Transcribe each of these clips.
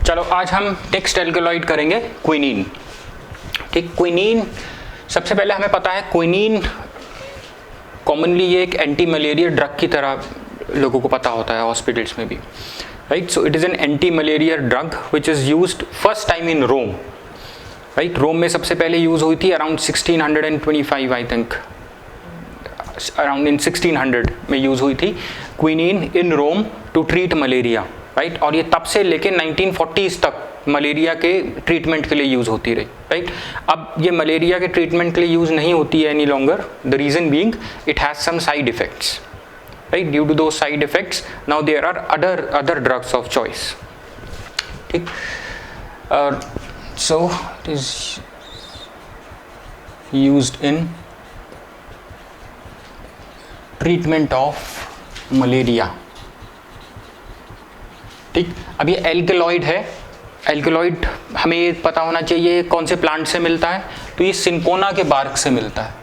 चलो आज हम टेक्स्ट एल्कलॉइड करेंगे क्विनीन। ठीक, क्विनीन सबसे पहले हमें पता है क्विनीन कॉमनली ये एक एंटी मलेरिया ड्रग की तरह लोगों को पता होता है हॉस्पिटल्स में भी, right. So it is an anti malaria drug which is used first time in Rome, right. Rome में सबसे पहले यूज़ हुई थी around 1625 I think, around in 1600 में यूज़ हुई थी quinine in Rome to treat malaria, right. और ये तब से लेके 1940s तक मलेरिया के ट्रीटमेंट के लिए यूज़ होती रही, राइट। अब ये मलेरिया के ट्रीटमेंट के लिए यूज़ नहीं होती है any longer, the reason being it has some side effects, right, due to those side effects now there are other drugs of choice, ठीक। so it is used in treatment of malaria, ठीक। अब ये alkaloid है, alkaloid हमें ये पता होना चाहिए कौन से प्लांट से मिलता है, तो ये सिनकोना के बार्क से मिलता है,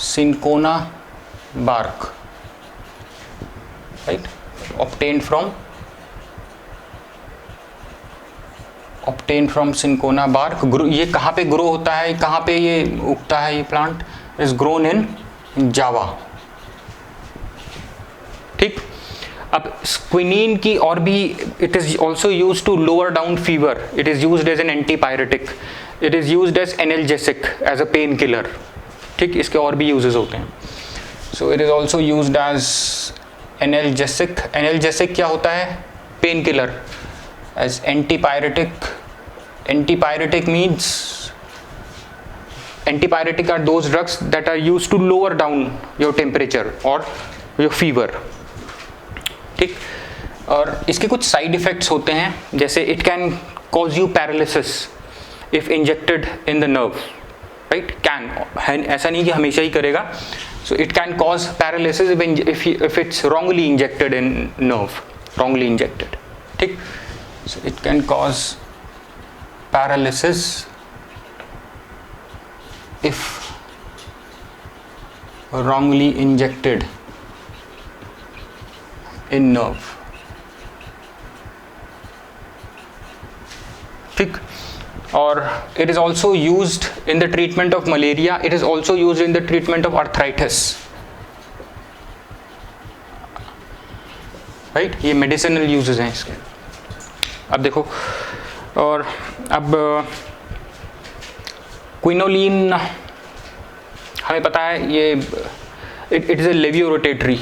cinchona bark, right, obtained from cinchona bark. ये कहाँ पे ग्रो होता है, कहाँ पे ये उगता है, ये plant is grown in Java, ठीक। अब क्विनीन की और भी, it is also use to lower down fever, it is used as an antipyretic, it is used as analgesic, as a pain killer, ठीक। इसके और भी यूजेस होते हैं। So it is also used as analgesic, एनाल्जेसिक क्या होता है, pain killer, as antipyretic, antipyretic means antipyretic are those drugs that are used to lower down your temperature और योर फीवर, ठीक। और इसके कुछ साइड इफेक्ट्स होते हैं, जैसे it can cause you paralysis if injected in the nerve, right, can, ऐसा नहीं कि हमेशा ही करेगा। So it can cause paralysis if it's wrongly injected in nerve, wrongly injected, ठीक। So it can cause paralysis if wrongly injected in nerve, ठीक। और it is also used in the treatment of malaria, it is also used in the treatment of arthritis, right, ये medicinal uses हैं इसके। अब देखो, और अब quinoline हमें पता है ये it is a levorotatory,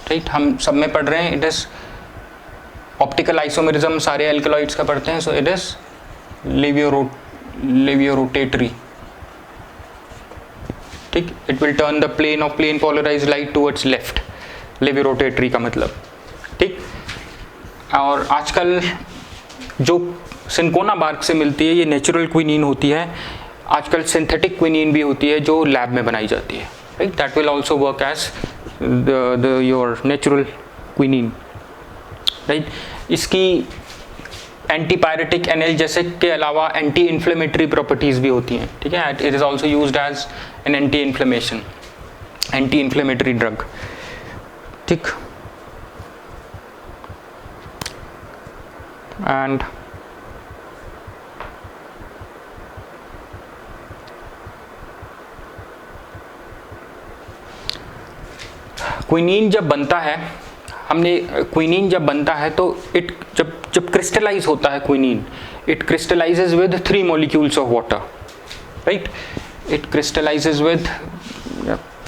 राइट, हम सब में पढ़ रहे हैं, it is ऑप्टिकल आइसोमेरिज्म सारे एल्कलॉइड्स का पढ़ते हैं, so it is levorotatory, ठीक। It will turn the plane of plane polarised light towards left, levorotatory का मतलब, ठीक। और आजकल जो सिनकोना बार्क से मिलती है ये नेचुरल क्विनीन होती है, आजकल सिंथेटिक क्विनीन भी होती है जो लैब में बनाई जाती है, right, that will also work as the your natural quinine, right. इसकी एंटीपायरेटिक, एनाल्जेसिक के अलावा एंटी इन्फ्लेमेटरी प्रॉपर्टीज भी होती हैं, ठीक है। It is also used as an anti inflammation, anti inflammatory drug, ठीक। एंड क्विनीन जब बनता है, हमने क्विनीन जब बनता है तो इट जब क्रिस्टलाइज होता है quinine, it crystallises with 3 molecules of water, right. It crystallises with,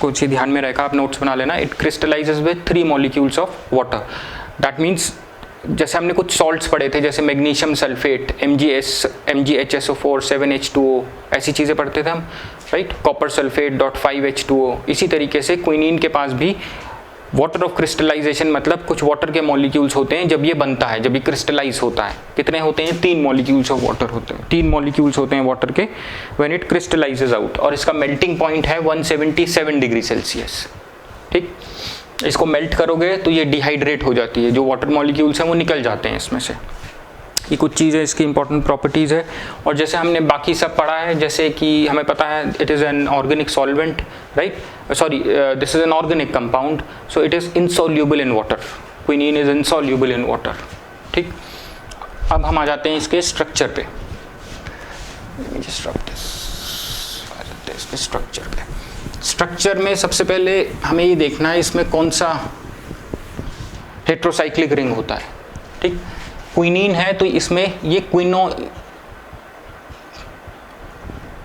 कुछ ही ध्यान में रहेगा, आप नोट्स बना लेना, it crystallises with 3 molecules of water. That means जैसे हमने कुछ सॉल्ट्स पढ़े थे, जैसे मैग्नीशियम सल्फेट, MgHSO4, 7H2O, ऐसी चीज़ें पढ़ते थे हम, राइट, कॉपर सल्फेट .5H2O। इसी तरीके से क्विनीन के पास भी वाटर ऑफ क्रिस्टलाइजेशन, मतलब कुछ वाटर के मॉलिक्यूल्स होते हैं जब ये बनता है, जब ये क्रिस्टलाइज होता है। कितने होते हैं, 3 मॉलिक्यूल्स ऑफ वाटर होते हैं, 3 मॉलिक्यूल्स होते हैं वाटर के व्हेन इट क्रिस्टलाइजेज आउट। और इसका मेल्टिंग पॉइंट है 177 डिग्री सेल्सियस, ठीक। इसको मेल्ट करोगे तो ये डिहाइड्रेट हो जाती है, जो वाटर मॉलिक्यूल्स हैं वो निकल जाते हैं इसमें से। ये कुछ चीज़ें इसकी इंपॉर्टेंट प्रॉपर्टीज़ है। और जैसे हमने बाकी सब पढ़ा है, जैसे कि हमें पता है it is an organic solvent, right, sorry this is an organic compound, so it is insoluble in water, quinine is insoluble in water, ठीक। अब हम आ जाते हैं इसके स्ट्रक्चर पे। स्ट्रक्चर पे, स्ट्रक्चर में सबसे पहले हमें ये देखना है इसमें कौन सा हेट्रोसाइक्लिक रिंग होता है। ठीक, क्विनीन है तो इसमें ये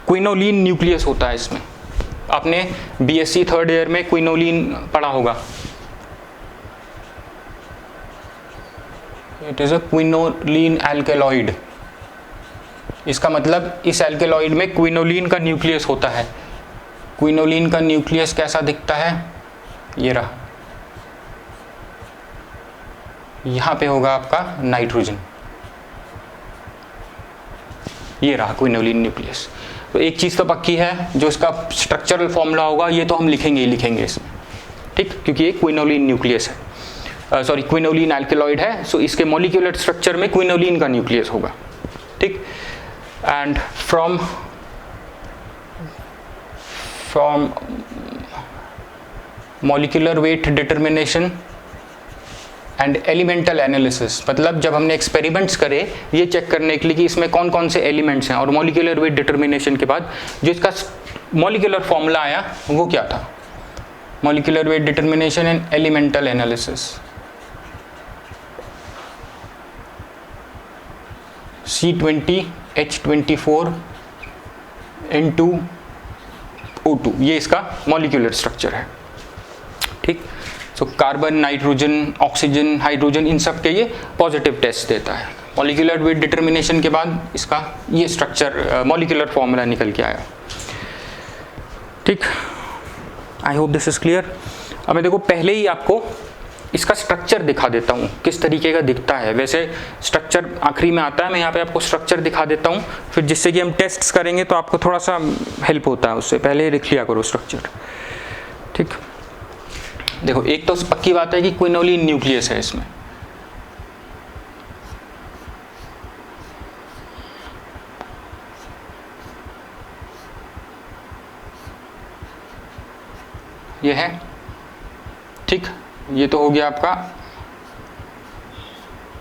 क्विनोलिन न्यूक्लियस होता है इसमें। आपने बीएससी थर्ड ईयर में क्विनोलिन पढ़ा होगा। It is a quinoline alkaloid. इसका मतलब इस एल्केलॉइड में क्विनोलिन का न्यूक्लियस होता है। क्विनोलिन का न्यूक्लियस कैसा दिखता है, ये रहा, यहां पे होगा आपका नाइट्रोजन, ये रहा क्विनोलिन न्यूक्लियस। तो एक चीज तो पक्की है, जो इसका स्ट्रक्चरल फॉर्मूला होगा ये तो हम लिखेंगे ही लिखेंगे इसमें। ठीक, क्योंकि ये क्विनोलिन न्यूक्लियस है, सॉरी क्विनोलिन एल्केलॉइड है, सो इसके मॉलिक्यूलर स्ट्रक्चर में क्विनोलिन का न्यूक्लियस होगा। ठीक, and from molecular weight determination and elemental analysis, मतलब जब हमने एक्सपेरिमेंट्स करे ये चेक करने के लिए कि इसमें कौन कौन से एलिमेंट्स हैं, और मॉलिक्यूलर वेट डिटर्मिनेशन के बाद जो इसका मॉलिक्यूलर फॉर्मूला आया वो क्या था, molecular weight determination and elemental analysis, C20H24 N2 O2, ये इसका मॉलिक्यूलर स्ट्रक्चर है। ठीक, so carbon, nitrogen, oxygen, hydrogen, इन सब के ये पॉजिटिव टेस्ट देता है। मॉलिक्यूलर वेट डिटर्मिनेशन के बाद इसका ये स्ट्रक्चर मॉलिक्यूलर फॉर्मूला निकल के आया। ठीक, I hope this is clear. अब मैं देखो पहले ही आपको इसका स्ट्रक्चर दिखा देता हूँ किस तरीके का दिखता है। वैसे स्ट्रक्चर आखिरी में आता है, मैं यहाँ पे आपको स्ट्रक्चर दिखा देता हूँ, फिर जिससे कि हम टेस्ट्स करेंगे तो आपको थोड़ा सा हेल्प होता है, उससे पहले लिख लिया करो स्ट्रक्चर। ठीक, देखो एक तो पक्की बात है कि क्विनोलिन न्यूक्लियस है इसमें। ये है, ठीक, ये तो हो गया आपका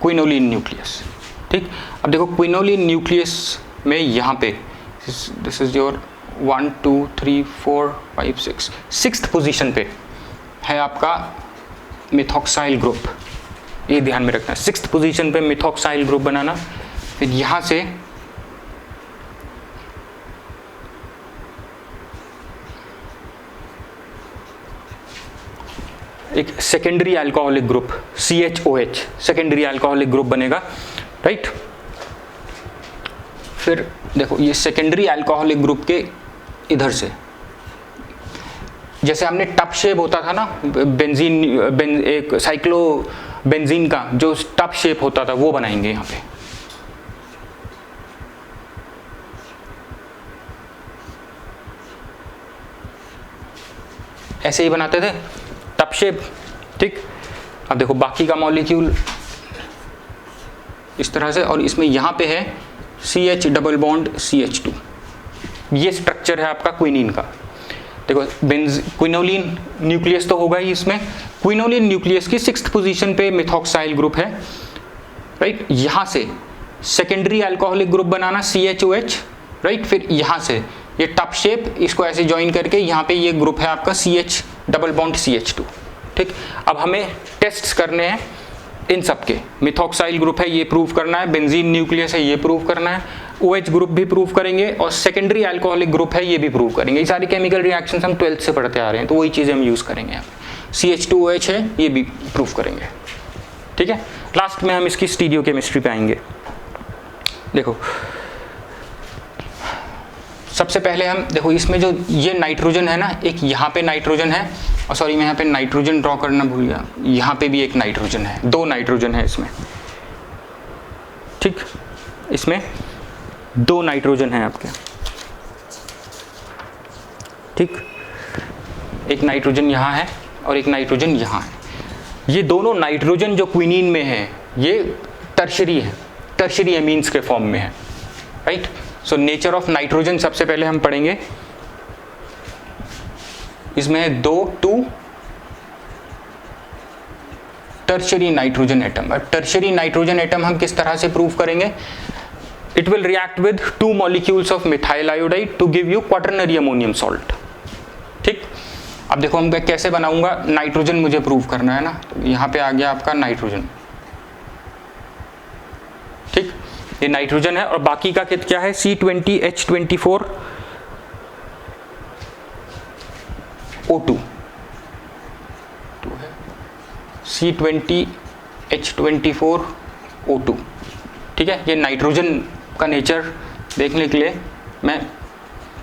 क्विनोलिन न्यूक्लियस। ठीक, अब देखो क्विनोलिन न्यूक्लियस में यहाँ पे this is your 1 2 3 4 5 6 sixth position पे है आपका मिथॉक्साइल ग्रुप। ये ध्यान में रखना, सिक्स्थ पोजीशन पे मिथॉक्साइल ग्रुप बनाना। फिर यहाँ से एक secondary alcoholic group CHOH, secondary alcoholic group बनेगा, राइट। फिर देखो ये सेकेंडरी अल्कोहलिक ग्रुप के इधर से, जैसे हमने टप शेप होता था ना एक साइक्लो बेंजीन का जो टप शेप होता था वो बनाएंगे यहाँ पे। ऐसे ही बनाते थे टप शेप। ठीक, अब देखो बाकी का मॉलिक्यूल इस तरह से, और इसमें यहाँ पे है CH डबल बॉन्ड CH2। ये स्ट्रक्चर है आपका क्विनीन का। देखो क्विनोलिन न्यूक्लियस तो होगा ही इसमें। क्विनोलिन न्यूक्लियस की सिक्स्थ पोजीशन पे मिथॉक्साइल ग्रुप है, राइट। यहाँ से सेकेंडरी अल्कोहलिक ग्रुप बनाना CHOH, राइट। फिर यहाँ से ये टप शेप, इसको ऐसे ज्वाइन करके यहाँ पे ये ग्रुप है आपका CH डबल बॉन्ड CH2। ठीक, अब हमें टेस्ट्स करने हैं इन सब के। मिथॉक्साइल ग्रुप है ये प्रूव करना है, बेंजीन न्यूक्लियस है ये प्रूव करना है, OH ग्रुप भी प्रूव करेंगे, और सेकेंडरी अल्कोहलिक ग्रुप है ये भी प्रूव करेंगे। ये सारी केमिकल रिएक्शंस हम 12th से पढ़ते आ रहे हैं, तो वही चीज़ें हम यूज़ करेंगे यहाँ पे। CH2OH है ये भी प्रूव करेंगे। ठीक है, लास्ट में हम इसकी स्टीरियोकेमिस्ट्री पे आएंगे। देखो सबसे पहले हम देखो इसमें जो ये नाइट्रोजन है ना, एक यहाँ पे नाइट्रोजन है, और सॉरी मैं यहाँ पे नाइट्रोजन ड्रॉ करना भूल गया, यहाँ पे भी एक नाइट्रोजन है, 2 नाइट्रोजन है इसमें। ठीक, इसमें 2 नाइट्रोजन है आपके। ठीक, एक नाइट्रोजन यहाँ है और एक नाइट्रोजन यहाँ है। ये दोनों नाइट्रोजन जो क्विनीन में है ये टर्शरी है, टर्शरी एमीन्स के फॉर्म में है, right. So nature of nitrogen सबसे पहले हम पढ़ेंगे। इसमें है 2 2 tertiary nitrogen atom. Tertiary nitrogen atom हम किस तरह से प्रूव करेंगे? It will react with 2 molecules of methyl iodide to give you quaternary ammonium salt. ठीक, अब देखो हम कैसे बनाऊंगा, नाइट्रोजन मुझे प्रूव करना है ना, तो यहाँ पे आ गया आपका नाइट्रोजन। ठीक, ये नाइट्रोजन है और बाकी का क्या है? C20H24 O2 C20H24 O2। ठीक है, ये नाइट्रोजन का नेचर देखने के लिए मैं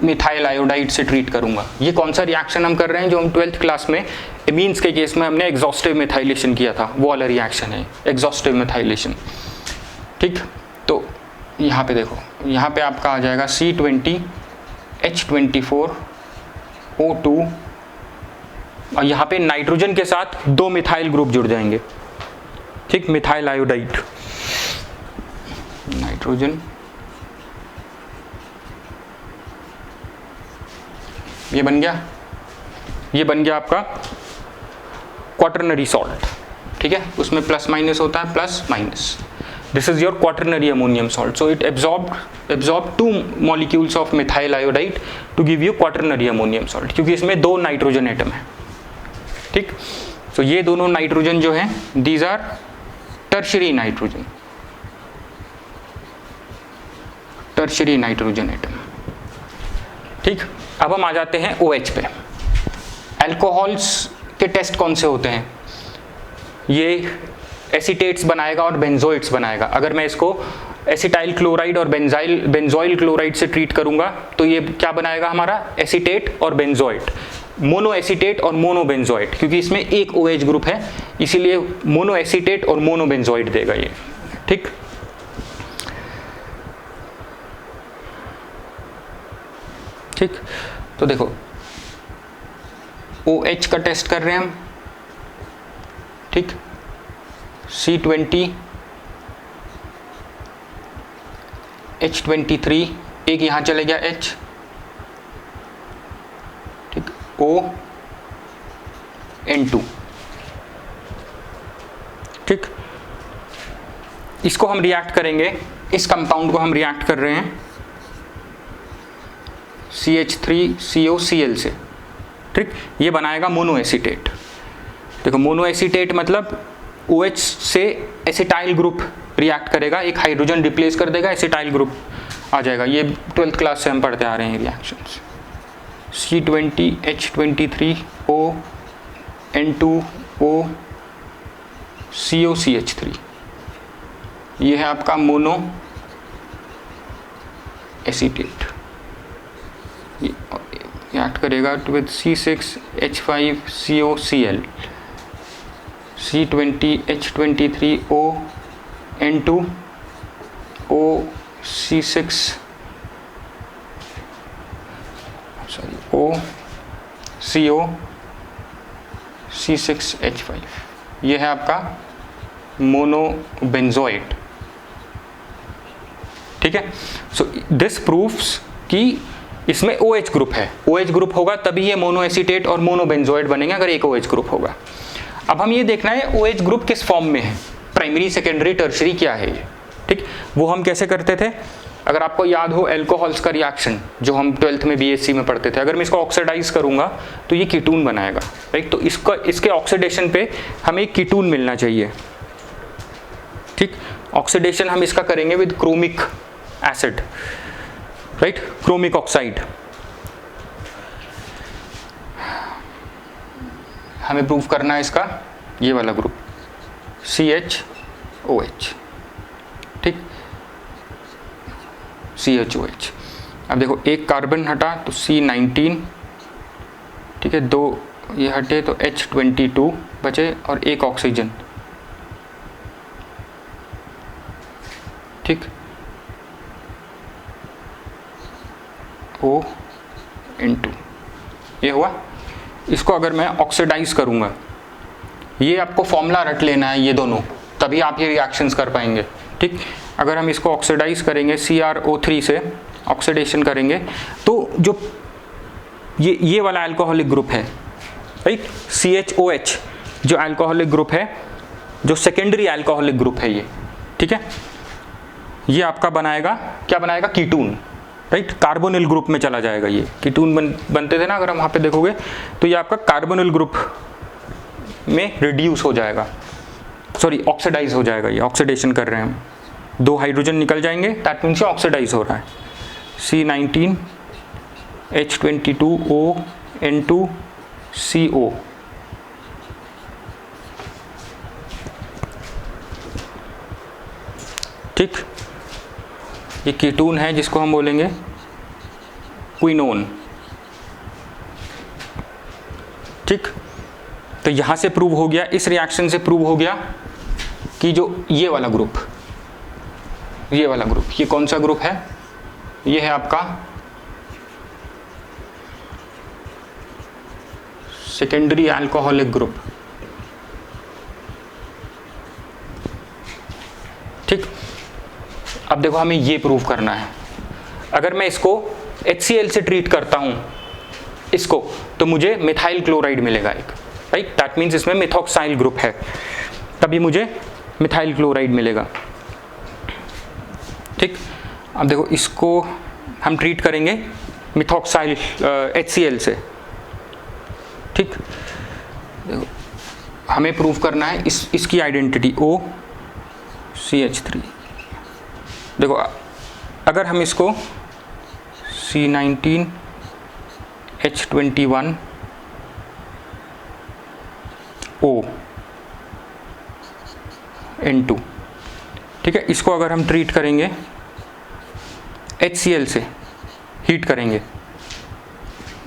मिथाइल आयोडाइड से ट्रीट करूंगा। ये कौन सा रिएक्शन हम कर रहे हैं? जो हम 12th क्लास में एमीन्स के केस में हमने एग्जॉस्टिव मिथाइलेशन किया था, वो वाला रिएक्शन है एग्जॉस्टिव मिथाइलेशन। ठीक, तो यहाँ पे देखो, यहाँ पे आपका आ जाएगा C20H24 O2 और यहाँ पे नाइट्रोजन के साथ 2 मिथाइल ग्रुप जुड़ जाएंगे। ठीक, मिथाइल आयोडाइड, नाइट्रोजन, ये बन गया, ये बन गया आपका क्वाटरनरी सॉल्ट। ठीक है, उसमें प्लस माइनस होता है, plus minus. This is your quaternary ammonium salt. So it absorb 2 molecules of methyl iodide to give you quaternary ammonium salt, क्योंकि इसमें 2 नाइट्रोजन एटम है। ठीक, तो ये दोनों नाइट्रोजन जो हैं, these are tertiary nitrogen, tertiary nitrogen atom. ठीक, अब हम आ जाते हैं OH पे। अल्कोहल्स के टेस्ट कौन से होते हैं? ये एसीटेट्स बनाएगा और बेंजोइट्स बनाएगा। अगर मैं इसको एसिटाइल क्लोराइड और बेंजोइल क्लोराइड से ट्रीट करूंगा तो ये क्या बनाएगा हमारा? एसीटेट और बेंजोइट, मोनो एसीटेट और मोनो बेंजोइट, क्योंकि इसमें एक OH ग्रुप है, इसीलिए मोनो एसीटेट और मोनो बेंजोइट देगा ये। ठीक, ठीक, तो देखो OH का टेस्ट कर रहे हैं हम। ठीक, C20H23, एक यहां चले गया H। ठीक, ON2। ठीक, इसको हम रिएक्ट करेंगे, इस कंपाउंड को हम रिएक्ट कर रहे हैं CH3COCl से। ठीक, ये बनाएगा मोनो एसीटेट। देखो मोनो एसीटेट मतलब OH से एसिटाइल ग्रुप रिएक्ट करेगा, एक हाइड्रोजन रिप्लेस कर देगा, एसिटाइल ग्रुप आ जाएगा। ये 12th क्लास से हम पढ़ते आ रहे हैं रिएक्शंस। C20H23 ON2O COCH3, ये है आपका मोनो एसीटेट। रिएक्ट करेगा with C6H5COCl, C20H23 ON2O C6H5, ये है आपका मोनोबेंजोइट। ठीक है, सो दिस प्रूफ्स कि इसमें OH ग्रुप है। OH ग्रुप होगा तभी ये मोनो एसीटेट और मोनोबेंजोइट बनेंगे, अगर एक OH ग्रुप होगा। अब हम ये देखना है OH ग्रुप किस फॉर्म में है, प्राइमरी, सेकेंडरी, टर्शरी क्या है ये। ठीक, वो हम कैसे करते थे? अगर आपको याद हो एल्कोहल्स का रिएक्शन जो हम 12th में BSc में पढ़ते थे, अगर मैं इसको ऑक्सीडाइज करूंगा तो ये कीटून बनाएगा। राइट, तो इसके ऑक्सीडेशन पे हमें एक कीटून मिलना चाहिए। ठीक, ऑक्सीडेशन हम इसका करेंगे with chromic acid, right, chromic oxide. हमें प्रूव करना है इसका ये वाला ग्रुप CHOH। ठीक, CHOH। अब देखो एक कार्बन हटा तो C19, ठीक है, 2 ये हटे तो H22 बचे और एक ऑक्सीजन। ठीक, ON2, ये हुआ। इसको अगर मैं ऑक्सीडाइज करूंगा, ये आपको फॉर्मूला रट लेना है ये दोनों, तभी आप ये रिएक्शंस कर पाएंगे। ठीक, अगर हम इसको ऑक्सीडाइज करेंगे CrO3 से ऑक्सीडेशन करेंगे तो जो ये वाला अल्कोहलिक ग्रुप है, राइट, CHOH जो अल्कोहलिक ग्रुप है, जो सेकेंडरी अल्कोहलिक ग्रुप है ये, ठीक है, ये आपका बनाएगा, क्या बनाएगा, कीटून, राइट, कार्बोनिल ग्रुप में चला जाएगा। ये कीटून बनते थे ना, अगर हम वहाँ पे देखोगे तो ये आपका कार्बोनिल ग्रुप में रिड्यूस हो जाएगा, सॉरी ऑक्सीडाइज हो जाएगा। ये ऑक्सीडेशन कर रहे हैं हम, 2 हाइड्रोजन निकल जाएंगे, दैट मीन्स ये ऑक्सीडाइज हो रहा है। C19 H22O N2CO, ठीक, ये कीटून है जिसको हम बोलेंगे क्विनोन, ठीक। तो यहां से प्रूव हो गया, इस रिएक्शन से प्रूव हो गया कि जो ये वाला ग्रुप, ये कौन सा ग्रुप है, ये है आपका सेकेंडरी अल्कोहलिक ग्रुप, ठीक। अब देखो हमें ये प्रूव करना है, अगर मैं इसको HCl से ट्रीट करता हूं इसको, तो मुझे मिथाइल क्लोराइड मिलेगा एक, राइट, दैट मीन्स इसमें मिथॉक्साइल ग्रुप है, तभी मुझे मिथाइल क्लोराइड मिलेगा, ठीक। अब देखो इसको हम ट्रीट करेंगे मिथॉक्साइल HCl से, ठीक। देखो हमें प्रूव करना है इसकी आइडेंटिटी OCH3। देखो अगर हम इसको C19 H21 O N2, ठीक है, इसको अगर हम ट्रीट करेंगे HCl से, हीट करेंगे,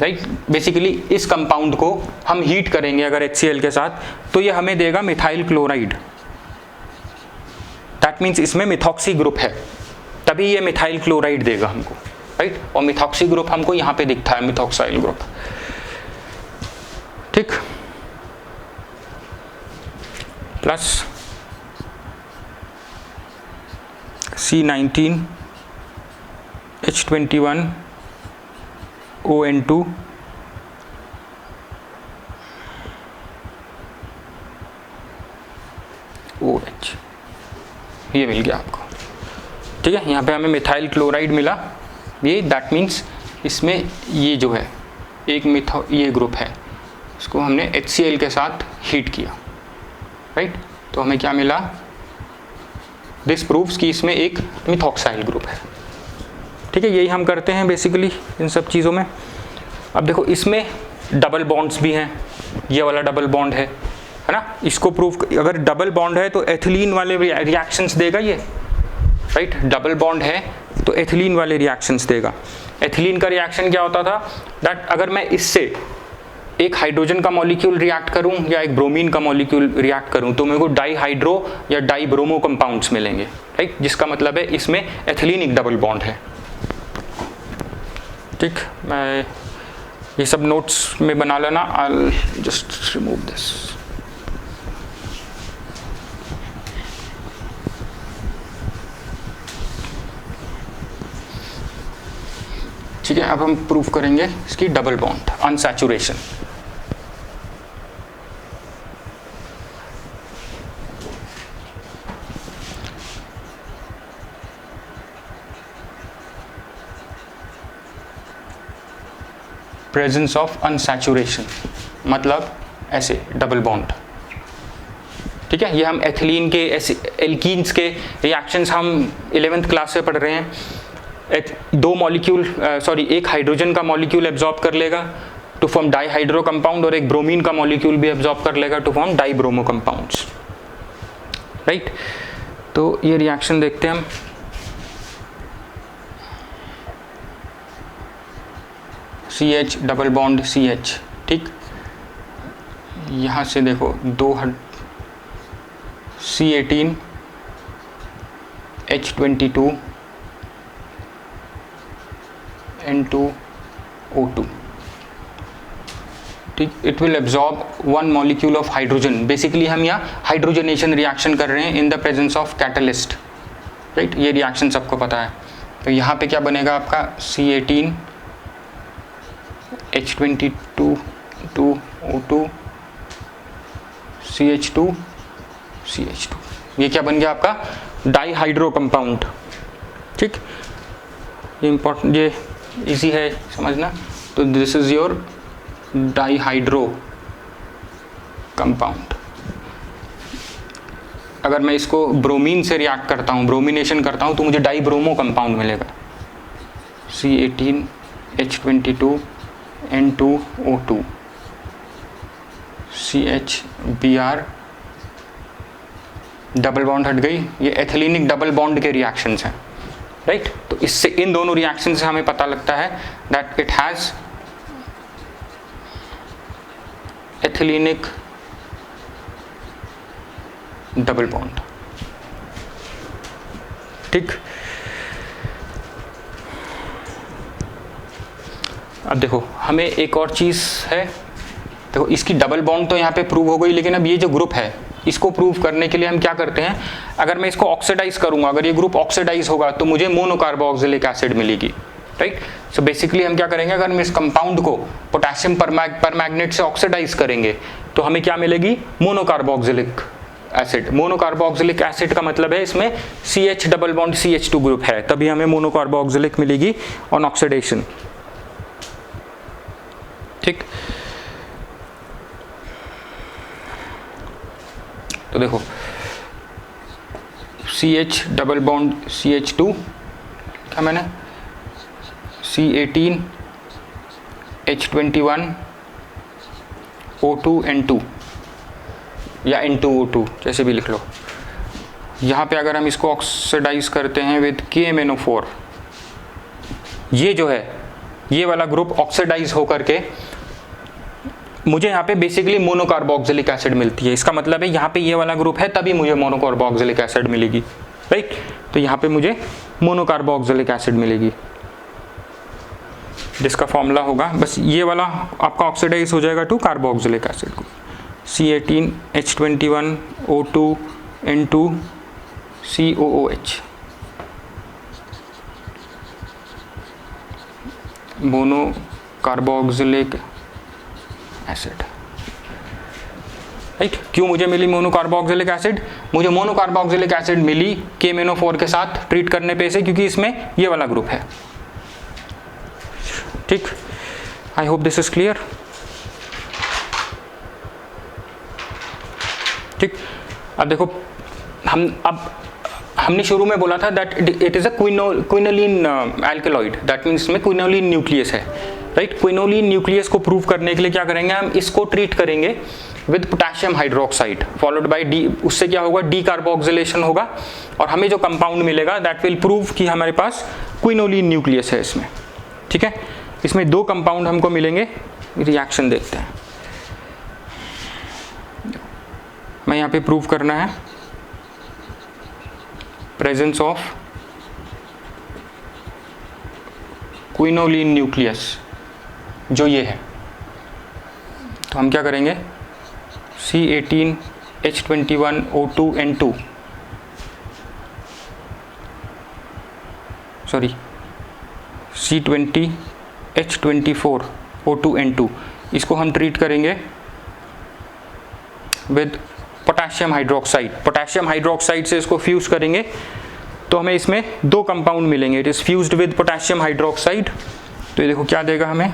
राइट, बेसिकली इस कंपाउंड को हम हीट करेंगे अगर HCl के साथ, तो ये हमें देगा मिथाइल क्लोराइड, दैट मीन्स इसमें मिथॉक्सी ग्रुप है, तभी ये मिथाइल क्लोराइड देगा हमको, राइट, और मिथॉक्सी ग्रुप हमको यहाँ पे दिखता है, मिथॉक्साइल ग्रुप, ठीक, plus C19 H21 ON2 OH, ये मिल गया आपको, ठीक है। यहाँ पे हमें मिथाइल क्लोराइड मिला, ये दैट मीन्स इसमें ये जो है एक ये ग्रुप है, इसको हमने HCl के साथ हीट किया, राइट, तो हमें क्या मिला, दिस प्रूव्स कि इसमें एक मिथॉक्साइल ग्रुप है, ठीक है। यही हम करते हैं बेसिकली इन सब चीज़ों में। अब देखो इसमें डबल बॉन्ड्स भी हैं, ये वाला डबल बॉन्ड है ना, इसको प्रूव, अगर डबल बॉन्ड है तो एथिलीन वाले रिएक्शंस देगा ये, राइट, डबल बॉन्ड है तो एथिलीन वाले रिएक्शंस देगा। एथिलीन का रिएक्शन क्या होता था, दैट अगर मैं इससे एक हाइड्रोजन का मॉलिक्यूल रिएक्ट करूं या एक ब्रोमीन का मॉलिक्यूल रिएक्ट करूं, तो मेरे को डाई हाइड्रो या डाई ब्रोमो कंपाउंड्स मिलेंगे, राइट, जिसका मतलब है इसमें एथिलीन एक डबल बॉन्ड है, ठीक। मैं ये सब नोट्स में बना लेना, आई जस्ट रिमूव दिस। ठीक है, अब हम प्रूफ करेंगे इसकी double bond unsaturation. Presence of unsaturation मतलब ऐसे डबल बॉन्ड, ठीक है। ये हम एथिलीन के एल्कीन्स के रिएक्शंस हम 11th क्लास से पढ़ रहे हैं। दो मॉलिक्यूल एक हाइड्रोजन का मॉलिक्यूल एब्जॉर्ब कर लेगा to form di hydro compound, और एक ब्रोमीन का मॉलिक्यूल भी एब्जॉर्ब कर लेगा to form di bromo compounds, right. तो ये रिएक्शन देखते हैं हम। CH डबल बॉन्ड CH, ठीक। यहाँ से देखो C18 H22 N2O2, ठीक। It will absorb one molecule of hydrogen. Basically हम यहाँ हाइड्रोजनेशन रिएक्शन कर रहे हैं in the presence of catalyst, right. ये रिएक्शन सबको पता है। तो यहाँ पे क्या बनेगा आपका C18 H22 2O2 CH2 CH2, ये क्या बन गया आपका डाईहाइड्रो कंपाउंड। ठीक, ये इंपॉर्टेंट, ये इजी है समझना। तो this is your dihydro compound. अगर मैं इसको ब्रोमीन से रिएक्ट करता हूँ, ब्रोमिनेशन करता हूँ, तो मुझे डाईब्रोमो कंपाउंड मिलेगा, C18H22N2O2 CHBr, डबल बॉन्ड हट गई। ये एथिलीनिक डबल बॉन्ड के रिएक्शंस हैं, राइट। तो इससे, इन दोनों रिएक्शन से हमें पता लगता है that it has ethylenic double bond. ठीक, अब देखो हमें एक और चीज है, देखो इसकी डबल बॉन्ड तो यहाँ पे प्रूव हो गई, लेकिन अब ये जो ग्रुप है इसको प्रूव करने के लिए हम क्या करते हैं, अगर मैं इसको ऑक्सीडाइज करूंगा, अगर ये ग्रुप ऑक्सीडाइज होगा तो मुझे मोनोकार्बोक्सिलिक एसिड मिलेगी, राइट। सो बेसिकली हम क्या करेंगे, अगर हम इस कंपाउंड को पोटेशियम परमैंगनेट से ऑक्सीडाइज करेंगे तो हमें क्या मिलेगी, मोनोकार्बोक्सिलिक एसिड। मोनोकार्बोक्सिलिक एसिड का मतलब है इसमें CH double bond CH2 group है, तभी हमें मोनोकार्बोक्सिलिक मिलेगी ऑन ऑक्सीडेशन। ठीक, तो देखो CH डबल बॉन्ड CH2, क्या मैंने C18H21O2N2 या N2O2 जैसे भी लिख लो। यहाँ पे अगर हम इसको ऑक्सीडाइज करते हैं विद KMnO4, ये जो है ये वाला ग्रुप ऑक्सीडाइज होकर के मुझे यहाँ पे बेसिकली मोनोकार्बोक्सिलिक एसिड मिलती है। इसका मतलब है यहाँ पे ये वाला ग्रुप है तभी मुझे मोनोकार्बोक्सिलिक एसिड मिलेगी, राइट। तो यहाँ पे मुझे मोनोकार्बोक्सिलिक एसिड मिलेगी, जिसका फॉर्मूला होगा बस ये वाला आपका ऑक्सीडाइज हो जाएगा टू कार्बोक्सिलिक एसिड को, C18H21O2N2COOH, मोनोकार्बोक्सिलिक एसिड, राइट। क्यों मुझे मिली मोनोकार्बोक्सिलिक एसिड, मुझे मोनोकार्बोक्सिलिक एसिड मिली KMnO4 के साथ ट्रीट करने पे से, क्योंकि इसमें ये वाला ग्रुप है। ठीक, I hope this is clear. ठीक, अब देखो हमने शुरू में बोला था that it is a quinoline alkaloid, that means इसमें क्विनोलिन न्यूक्लियस है, राइट। क्विनोलिन न्यूक्लियस को प्रूव करने के लिए क्या करेंगे, हम इसको ट्रीट करेंगे with potassium hydroxide followed by D, उससे क्या होगा, डीकार्बोक्सिलेशन होगा और हमें जो कंपाउंड मिलेगा दैट विल प्रूव कि हमारे पास क्विनोलिन न्यूक्लियस है इसमें। ठीक है, इसमें दो कंपाउंड हमको मिलेंगे, रिएक्शन देखते हैं। मैं यहाँ पे प्रूव करना है प्रेजेंस ऑफ क्विनोलिन न्यूक्लियस, जो ये है। तो हम क्या करेंगे, C18H21O2N2, सॉरी C20H24O2N2, इसको हम ट्रीट करेंगे with potassium hydroxide. Potassium hydroxide से इसको फ्यूज करेंगे तो हमें इसमें दो कंपाउंड मिलेंगे, it is fused with potassium hydroxide. तो ये देखो क्या देगा हमें,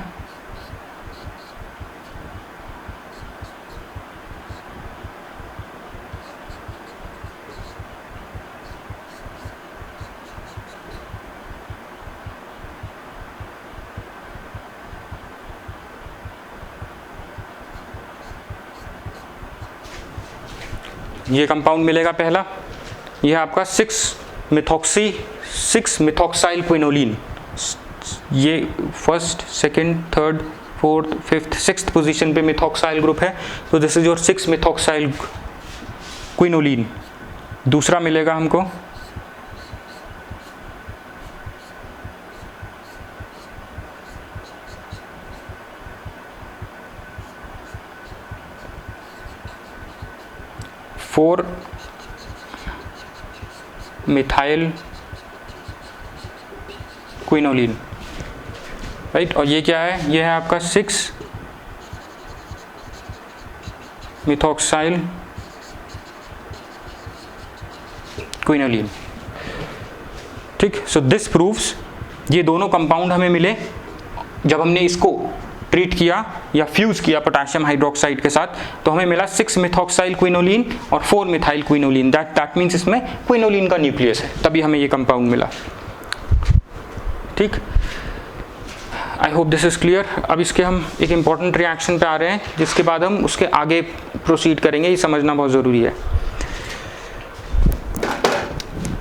ये कंपाउंड मिलेगा पहला, यह आपका 6 मिथॉक्साइल क्विनोलिन। ये first, second, third, fourth, fifth, sixth position पे मिथॉक्साइल ग्रुप है, तो दिस इज योर 6 मिथॉक्साइल क्विनोलिन। दूसरा मिलेगा हमको फोर मिथाइल क्विनोलिन, राइट। और ये क्या है, ये है आपका 6 मिथॉक्साइल क्विनोलिन। ठीक, सो दिस प्रूव्स, ये दोनों कंपाउंड हमें मिले जब हमने इसको ट्रीट किया या फ्यूज किया पोटेशियम हाइड्रोक्साइड के साथ, तो हमें मिला 6 मिथॉक्साइल क्विनोलिन और 4 मिथाइल क्विनोलिन। दैट मीन्स इसमें क्विनोलिन का न्यूक्लियस है, तभी हमें ये कंपाउंड मिला। ठीक, I hope this is clear. अब इसके हम एक इंपॉर्टेंट रिएक्शन पे आ रहे हैं, जिसके बाद हम उसके आगे प्रोसीड करेंगे, ये समझना बहुत ज़रूरी है।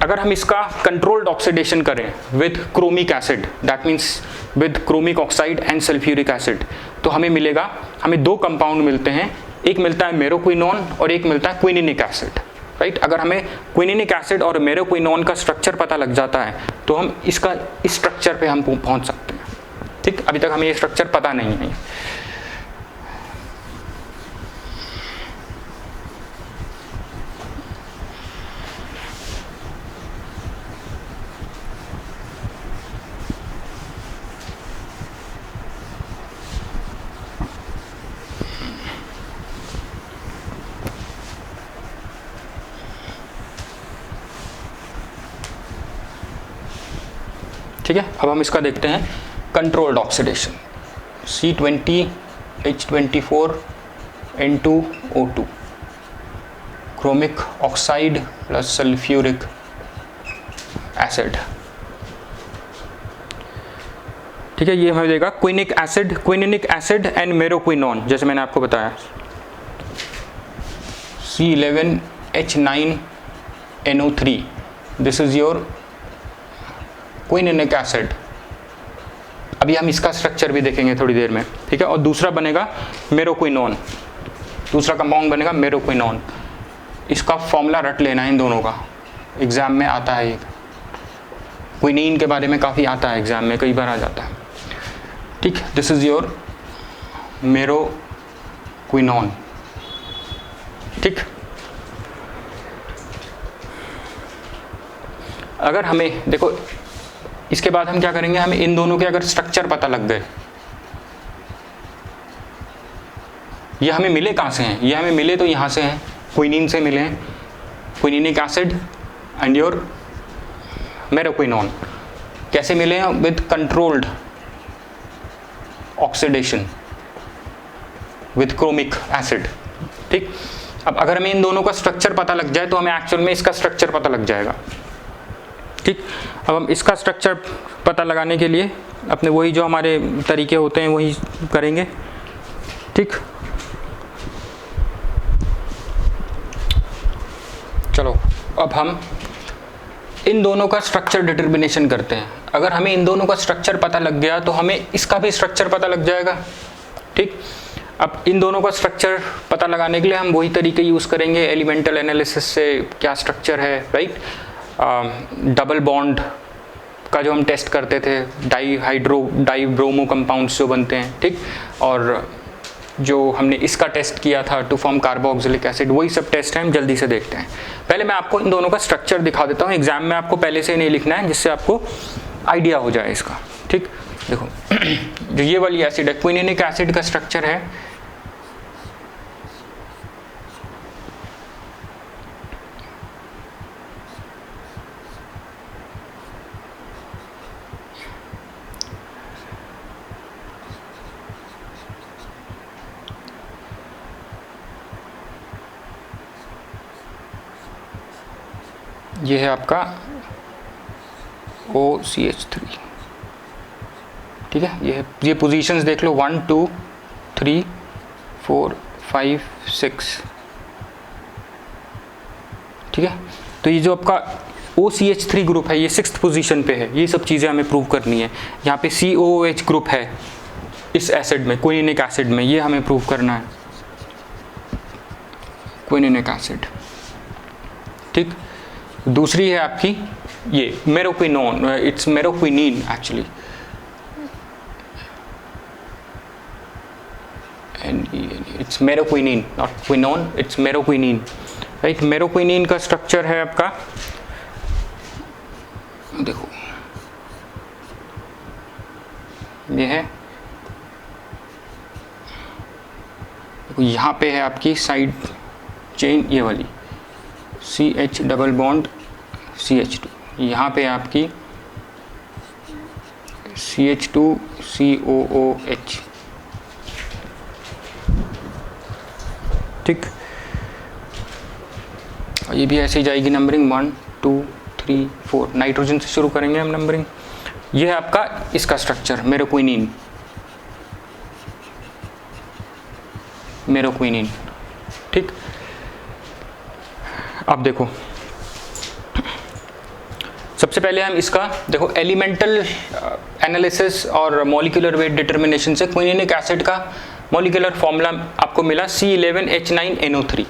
अगर हम इसका कंट्रोल्ड ऑक्सीडेशन करें with chromic acid, that means with chromic oxide and sulphuric acid, तो हमें मिलेगा, हमें दो कंपाउंड मिलते हैं, एक मिलता है मेरोक्विनोन और एक मिलता है क्विनिनिक एसिड। राइट, अगर हमें क्विनिनिक एसिड और मेरोक्विनोन का स्ट्रक्चर पता लग जाता है तो हम इसका इस स्ट्रक्चर पे हम पहुंच सकते हैं। ठीक, अभी तक हमें ये स्ट्रक्चर पता नहीं है। ठीक है, अब हम इसका देखते हैं controlled oxidation. C20H24 N2O2 chromic oxide plus sulphuric acid. ठीक है, ये हमें देगा क्विनिनिक एसिड एंड मेरोक्विनोन, जैसे मैंने आपको बताया। C11H9NO3, this is your quininic acid. अभी हम इसका स्ट्रक्चर भी देखेंगे थोड़ी देर में। ठीक है, और दूसरा बनेगा मेरोक्विनोन, दूसरा कंपाउंड बनेगा मेरोक्विनोन। इसका फॉर्मूला रट लेना है इन दोनों का, एग्जाम में आता है। क्विनीन के बारे में काफ़ी आता है एग्जाम में, कई बार आ जाता है। ठीक, दिस इज योर मेरोक्विनोन। ठीक, अगर हमें देखो, इसके बाद हम क्या करेंगे, हमें इन दोनों के अगर स्ट्रक्चर पता लग गए, ये हमें मिले कहाँ से हैं, ये हमें मिले तो यहाँ से हैं, क्विनीन से मिले हैं, क्विनिनिक एसिड एंड योर मेरोक्विनोन। कैसे मिले हैं? With controlled oxidation with chromic acid. ठीक, अब अगर हमें इन दोनों का स्ट्रक्चर पता लग जाए तो हमें एक्चुअल में इसका स्ट्रक्चर पता लग जाएगा। ठीक, अब हम इसका स्ट्रक्चर पता लगाने के लिए अपने वही जो हमारे तरीके होते हैं वही करेंगे। ठीक, चलो अब हम इन दोनों का स्ट्रक्चर डिटर्मिनेशन करते हैं। अगर हमें इन दोनों का स्ट्रक्चर पता लग गया तो हमें इसका भी स्ट्रक्चर पता लग जाएगा। ठीक, अब इन दोनों का स्ट्रक्चर पता लगाने के लिए हम वही तरीके यूज़ करेंगे एलिमेंटल एनालिसिस से, क्या स्ट्रक्चर है। राइट, डबल बॉन्ड का जो हम टेस्ट करते थे, डाइब्रोमो कंपाउंड्स जो बनते हैं। ठीक, और जो हमने इसका टेस्ट किया था टू फॉर्म कार्बोक्सिलिक एसिड, वही सब टेस्ट है, हम जल्दी से देखते हैं। पहले मैं आपको इन दोनों का स्ट्रक्चर दिखा देता हूँ, एग्जाम में आपको पहले से नहीं लिखना है, जिससे आपको आइडिया हो जाए इसका। ठीक, देखो जो ये वाली एसिड है, क्विनिनिक एसिड का स्ट्रक्चर है ये है आपका OCH3। ठीक है, ये पोजीशंस देख लो, 1 2 3 4 5 6। ठीक है, तो ये जो आपका OCH3 ग्रुप है ये 6th पोजीशन पे है। ये सब चीज़ें हमें प्रूव करनी है। यहाँ पे COOH ग्रुप है इस एसिड में, क्विनिनिक एसिड में, ये हमें प्रूव करना है, क्विनिनिक एसिड। ठीक, दूसरी है आपकी ये meroquinone, it's meroquinene actually, it's meroquinene, not quinone, it's meroquinene. Right, meroquinene का स्ट्रक्चर है आपका, देखो ये है, देखो यहाँ पे है आपकी साइड चेन, ये वाली CH डबल बॉन्ड CH2, यहाँ पे आपकी CH2COOH, ठीक। ये भी ऐसे ही जाएगी नंबरिंग 1 2 3 4, नाइट्रोजन से शुरू करेंगे हम नंबरिंग। ये है आपका इसका स्ट्रक्चर मेरोक्विनिन, मेरोक्विनिन, ठीक। अब देखो सबसे पहले हम इसका देखो एलिमेंटल एनालिसिस और मॉलिक्यूलर वेट डिटर्मिनेशन से क्विनिनिक एसिड का मॉलिक्यूलर फॉर्मूला आपको मिला C11H9NO3,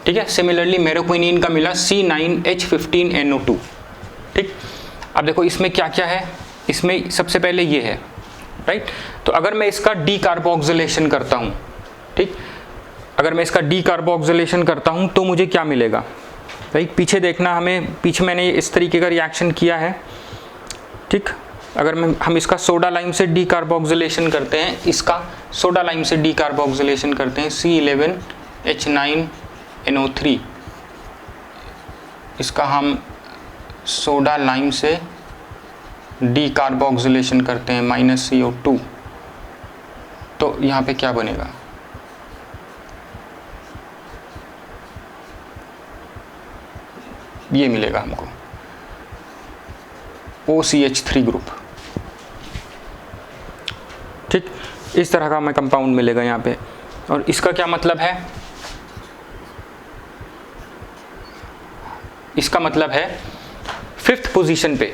ठीक है। सिमिलरली मेरोक्विनिन का मिला C9H15NO2, ठीक। अब देखो इसमें क्या क्या है, इसमें सबसे पहले ये है, राइट। तो अगर मैं इसका डीकार्बोक्सिलेशन करता हूँ, ठीक, अगर मैं इसका डीकार्बोक्सिलेशन करता हूँ तो मुझे क्या मिलेगा, राइट। पीछे देखना, हमें पीछे मैंने इस तरीके का रिएक्शन किया है, ठीक। अगर हम इसका सोडा लाइम से डीकार्बोक्सिलेशन करते हैं, इसका सोडा लाइम से डीकार्बोक्सिलेशन करते हैं C11H9NO3, इसका हम सोडा लाइम से डीकार्बोक्सिलेशन करते हैं -CO2, तो यहाँ पे क्या बनेगा, ये मिलेगा हमको OCH3 ग्रुप, ठीक। इस तरह का हमें कंपाउंड मिलेगा यहाँ पे। और इसका क्या मतलब है, इसका मतलब है 5th पोजीशन पे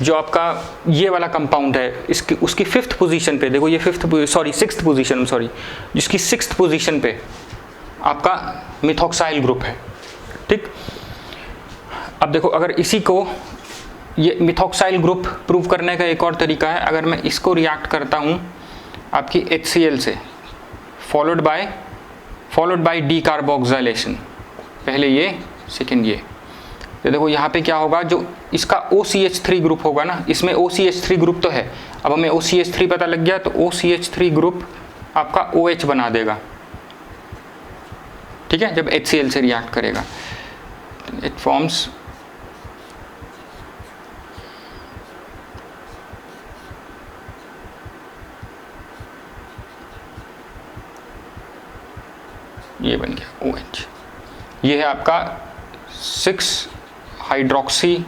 जो आपका ये वाला कंपाउंड है, इसकी उसकी 5th पोजीशन पे देखो, ये 6th पोजीशन, सॉरी, जिसकी 6th पोजीशन पे आपका मिथॉक्साइल ग्रुप है, ठीक। अब देखो अगर इसी को, ये मिथॉक्साइल ग्रुप प्रूव करने का एक और तरीका है, अगर मैं इसको रिएक्ट करता हूँ आपकी HCl से, फॉलोड बाय डीकार्बोक्सिलेशन, पहले ये सेकेंड ये, तो देखो यहाँ पे क्या होगा, जो इसका OCH3 ग्रुप होगा ना, इसमें OCH3 ग्रुप तो है, अब हमें OCH3 पता लग गया, तो OCH3 ग्रुप आपका OH बना देगा, ठीक है, जब HCl से रिएक्ट करेगा, इट फॉर्म्स ये बन गया OH। ये है आपका 6 हाइड्रोक्सी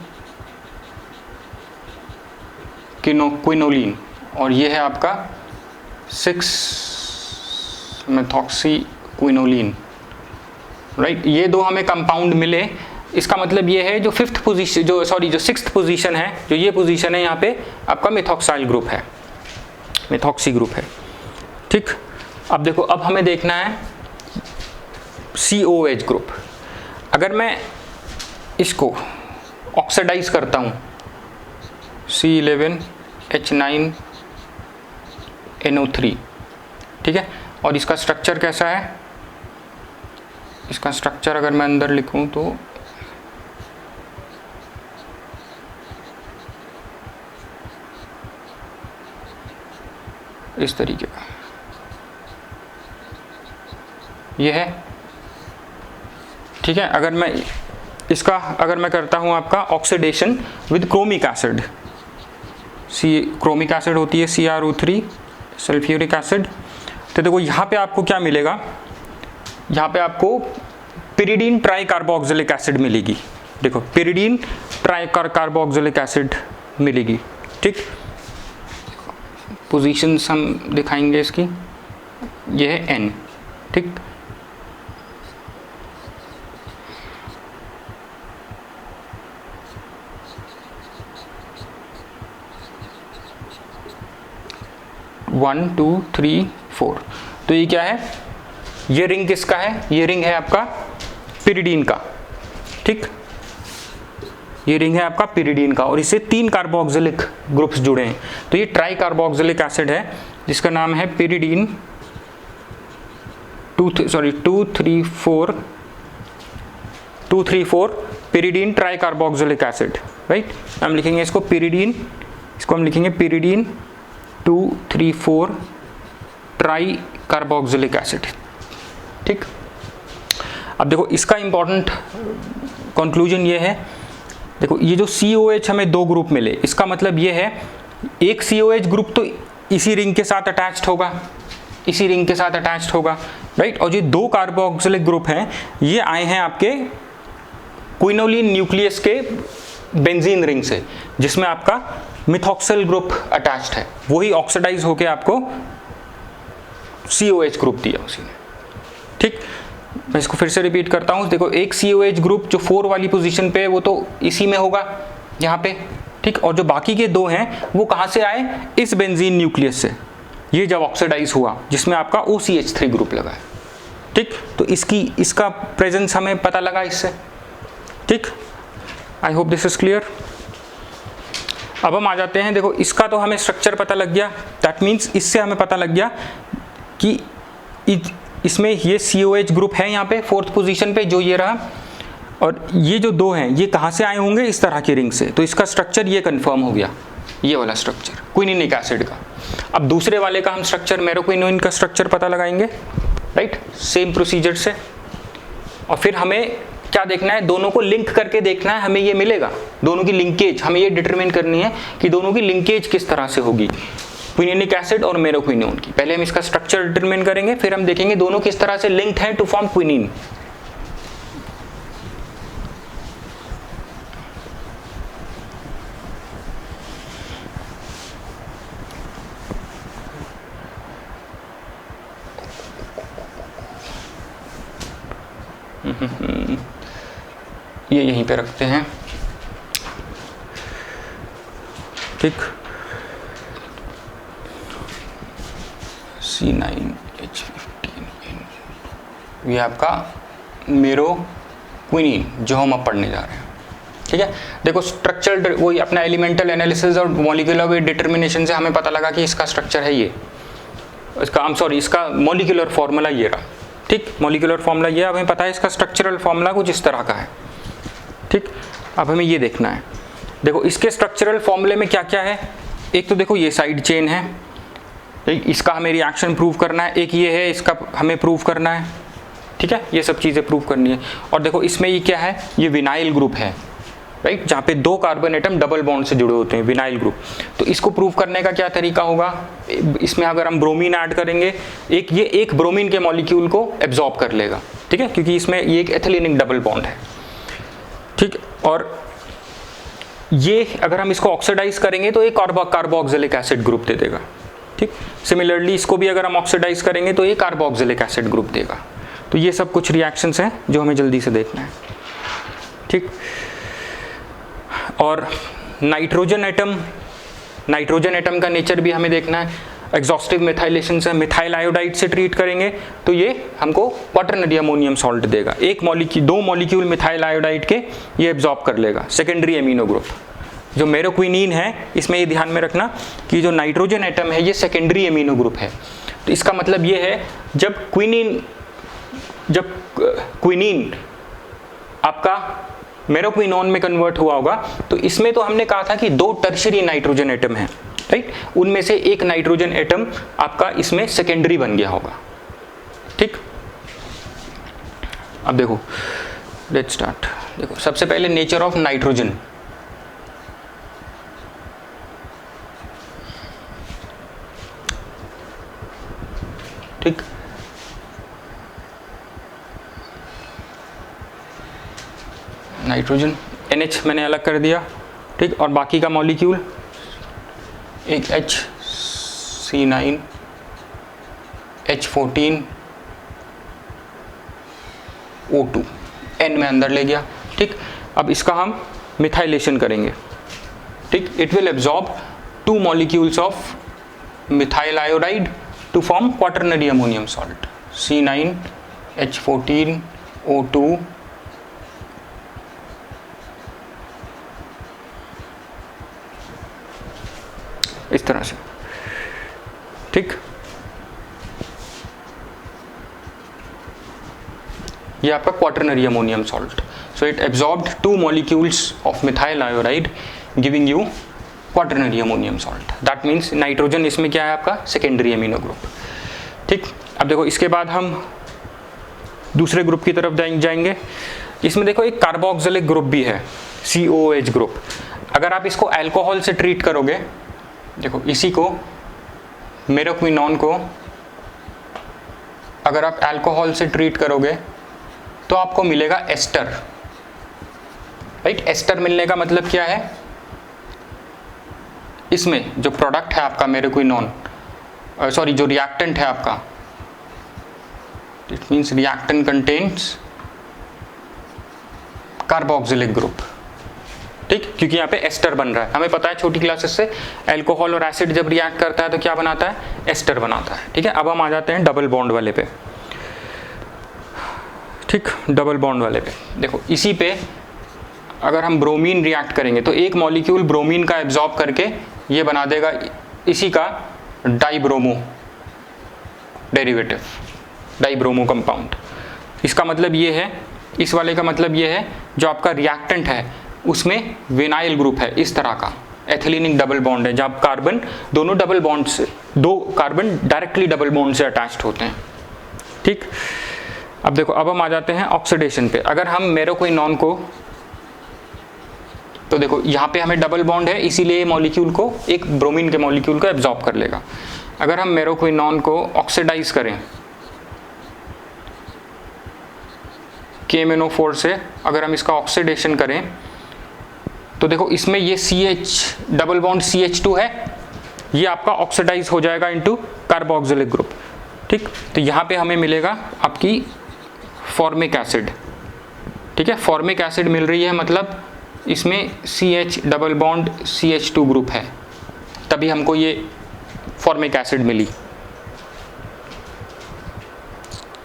क्विनोलिन, और ये है आपका 6 मेथॉक्सी क्विनोलिन, राइट। ये दो हमें कंपाउंड मिले, इसका मतलब ये है जो 5th पोजीशन, जो 6th पोजीशन है, जो ये पोजीशन है, यहाँ पे आपका मिथॉक्साइल ग्रुप है, मिथॉक्सी ग्रुप है, ठीक। अब देखो, अब हमें देखना है COH ग्रुप। अगर मैं इसको ऑक्सीडाइज करता हूँ C11H9NO3, ठीक है, और इसका स्ट्रक्चर कैसा है, इसका स्ट्रक्चर अगर मैं अंदर लिखूँ तो इस तरीके का ये है, ठीक है। अगर मैं इसका करता हूँ आपका oxidation with chromic acid, chromic acid होती है CrO3, सल्फ्यूरिक एसिड, तो देखो यहाँ पे आपको क्या मिलेगा, यहाँ पे आपको पिरिडीन ट्राई कार्बोक्सिलिक एसिड मिलेगी, देखो पिरिडीन ट्राई कार्बोक्सिलिक एसिड मिलेगी, ठीक। पोजीशंस हम दिखाएंगे इसकी, ये है N, ठीक। वन टू थ्री फोर, तो ये क्या है, ये रिंग किसका है, ये रिंग है आपका पिरिडीन का, ठीक। ये रिंग है आपका पिरिडीन का, और इससे 3 कार्बोक्सिलिक ग्रुप्स जुड़े हैं, तो ये ट्राई कार्बोक्सिलिक एसिड है जिसका नाम है pyridine 234 pyridine try carboxylic acid, right. हम लिखेंगे इसको पिरिडीन, इसको हम लिखेंगे पिरिडीन 234 ट्राई कार्बोक्सिलिक एसिड, ठीक। अब देखो इसका इंपॉर्टेंट कंक्लूजन ये है देखो ये जो COH हमें दो ग्रुप मिले, इसका मतलब ये है एक COH ग्रुप तो इसी रिंग के साथ अटैच्ड होगा, इसी रिंग के साथ अटैच्ड होगा, राइट। और ये दो कार्बोक्सिलिक ग्रुप हैं, ये आए हैं आपके क्विनोलिन न्यूक्लियस के बेंजीन रिंग से, जिसमें आपका मिथॉक्सिल ग्रुप अटैच्ड है, वही ऑक्सीडाइज होके आपको COH ग्रुप दिया उसी ने, ठीक। मैं इसको फिर से रिपीट करता हूँ, देखो एक COH ग्रुप जो 4 वाली पोजीशन पे है वो तो इसी में होगा यहाँ पे, ठीक। और जो बाकी के दो हैं वो कहाँ से आए, इस बेंजीन न्यूक्लियस से, ये जब ऑक्सीडाइज हुआ जिसमें आपका OCH3 ग्रुप लगा है, ठीक। तो इसका प्रेजेंस हमें पता लगा इससे, ठीक। I hope this is clear. अब हम आ जाते हैं, देखो इसका तो हमें स्ट्रक्चर पता लग गया, दैट मीन्स इससे हमें पता लग गया कि इसमें ये COH ग्रुप है यहाँ पे 4th पोजीशन पे, जो ये रहा, और ये जो दो हैं ये कहाँ से आए होंगे, इस तरह की रिंग से। तो इसका स्ट्रक्चर ये कंफर्म हो गया, ये वाला स्ट्रक्चर क्विनिनिक एसिड का। अब दूसरे वाले का हम स्ट्रक्चर, मेरोक्विनोन का स्ट्रक्चर पता लगाएंगे, राइट, सेम प्रोसीजर से। और फिर हमें क्या देखना है, दोनों को लिंक करके देखना है, हमें ये मिलेगा, दोनों की लिंकेज हमें ये डिटरमिन करनी है कि दोनों की लिंकेज किस तरह से होगी, क्विनिनिक एसिड और मेरोक्विनोन की। पहले हम इसका स्ट्रक्चर डिटरमिन करेंगे, फिर हम देखेंगे दोनों किस तरह से लिंक्ड हैं टू फॉर्म क्विनिन। ये यहीं पे रखते हैं, ठीक। C9H15, ये आपका मेरोक्विनिन जो हम अब पढ़ने जा रहे हैं, ठीक है। देखो स्ट्रक्चर वही अपना एलिमेंटल एनालिसिस और मॉलिक्यूलर वेट डिटर्मिनेशन से हमें पता लगा कि इसका स्ट्रक्चर है ये, इसका मॉलिक्यूलर फॉर्मूला ये रहा, ठीक। मॉलिक्यूलर फॉर्मूला ये, अब हमें पता है इसका स्ट्रक्चरल फॉर्मूला कुछ इस तरह का है, ठीक। अब हमें ये देखना है, देखो इसके स्ट्रक्चरल फॉर्मूले में क्या क्या है। एक तो देखो ये साइड चेन है, एक इसका हमें रिएक्शन प्रूव करना है, एक ये है इसका हमें प्रूव करना है, ठीक है। ये सब चीज़ें प्रूव करनी है। और देखो इसमें ये क्या है, ये विनाइल ग्रुप है, राइट, जहाँ पे 2 कार्बन एटम डबल बॉन्ड से जुड़े होते हैं, विनाइल ग्रुप। तो इसको प्रूव करने का क्या तरीका होगा, इसमें अगर हम ब्रोमीन ऐड करेंगे, ये एक ब्रोमीन के मॉलिक्यूल को एब्जॉर्ब कर लेगा, ठीक है, क्योंकि इसमें ये एक एथिलीनिक डबल बॉन्ड है, ठीक। और ये अगर हम इसको ऑक्सीडाइज करेंगे तो एक कार्बोक्सिलिक एसिड ग्रुप दे देगा, ठीक। सिमिलरली इसको भी अगर हम ऑक्सीडाइज करेंगे तो ये कार्बोक्सिलिक एसिड ग्रुप देगा। तो ये सब कुछ रिएक्शंस हैं जो हमें जल्दी से देखना है, ठीक। और नाइट्रोजन एटम का नेचर भी हमें देखना है। एग्जॉस्टिव मिथाइलेशन से मिथाइल आयोडाइड से ट्रीट करेंगे तो ये हमको क्वाटरनरी अमोनियम सॉल्ट देगा, दो मॉलिक्यूल मिथाइल आयोडाइड के ये एब्जॉर्ब कर लेगा, सेकेंडरी एमिनो ग्रुप। जो मेरोक्विनिन है इसमें ये ध्यान में रखना कि जो नाइट्रोजन एटम है ये सेकेंडरी एमिनो ग्रुप है। तो इसका मतलब ये है जब क्विनिन आपका मेरोक्विनोन में कन्वर्ट हुआ होगा तो इसमें तो हमने कहा था कि 2 टर्शियरी नाइट्रोजन एटम है, राइट, उनमें से एक नाइट्रोजन एटम आपका इसमें सेकेंडरी बन गया होगा, ठीक। अब देखो लेट्स स्टार्ट। देखो सबसे पहले नेचर ऑफ नाइट्रोजन, ठीक। नाइट्रोजन NH मैंने अलग कर दिया, ठीक। और बाकी का मॉलिक्यूल एक C9H14 O2 N में अंदर ले गया, ठीक। अब इसका हम मिथाइलेशन करेंगे, ठीक। It will absorb 2 molecules of methyl iodide to form quaternary ammonium salt C9H14 O2 इस तरह से, ठीक। ये आपका quaternary ammonium salt, so it absorbed 2 molecules of methyl iodide giving you quaternary ammonium salt. That means nitrogen इसमें क्या है आपका सेकेंडरी एमिनो ग्रुप, ठीक। अब देखो इसके बाद हम दूसरे ग्रुप की तरफ जाएंगे। इसमें देखो एक कार्बोक्सिलिक ग्रुप भी है, COOH ग्रुप। अगर आप इसको अल्कोहल से ट्रीट करोगे, देखो इसी को मेरोक्विनोन को अगर आप अल्कोहल से ट्रीट करोगे तो आपको मिलेगा एस्टर, राइट। एस्टर मिलने का मतलब क्या है, इसमें जो प्रोडक्ट है आपका मेरोक्विनोन, सॉरी जो रिएक्टेंट है आपका, it means reactant contains carboxylic group, ठीक, क्योंकि यहाँ पे एस्टर बन रहा है। हमें पता है छोटी क्लासेस से अल्कोहल और एसिड जब रिएक्ट करता है तो क्या बनाता है, एस्टर बनाता है, ठीक है। अब हम आ जाते हैं डबल बॉन्ड वाले पे, ठीक। डबल बॉन्ड वाले पे देखो, इसी पे अगर हम ब्रोमीन रिएक्ट करेंगे तो एक मॉलिक्यूल ब्रोमीन का एब्जॉर्ब करके ये बना देगा इसी का डाइब्रोमो डेरिवेटिव, डाइब्रोमो कंपाउंड। इसका मतलब ये है, इस वाले का मतलब ये है, जो आपका रिएक्टेंट है उसमें विनाइल ग्रुप है इस तरह का, एथिलीनिक डबल बॉन्ड है, जहाँ कार्बन दोनों डबल बॉन्ड से, दो कार्बन डायरेक्टली डबल बॉन्ड से अटैच्ड होते हैं, ठीक। अब देखो, अब हम आ जाते हैं ऑक्सीडेशन पे। अगर हम मेरोक्विनोन को, तो देखो यहाँ पे हमें डबल बॉन्ड है, इसीलिए मॉलिक्यूल को, एक ब्रोमीन के मॉलिक्यूल को एब्जॉर्ब कर लेगा। अगर हम मेरोक्विनोन को ऑक्सीडाइज करें KMnO4 से, अगर हम इसका ऑक्सीडेशन करें तो देखो इसमें ये CH डबल बॉन्ड CH2 है, ये आपका ऑक्सीडाइज हो जाएगा इनटू कार्बोक्सिलिक ग्रुप, ठीक। तो यहाँ पे हमें मिलेगा आपकी फॉर्मिक एसिड, ठीक है। फॉर्मिक एसिड मिल रही है, मतलब इसमें CH double bond CH2 group है, तभी हमको ये फॉर्मिक एसिड मिली,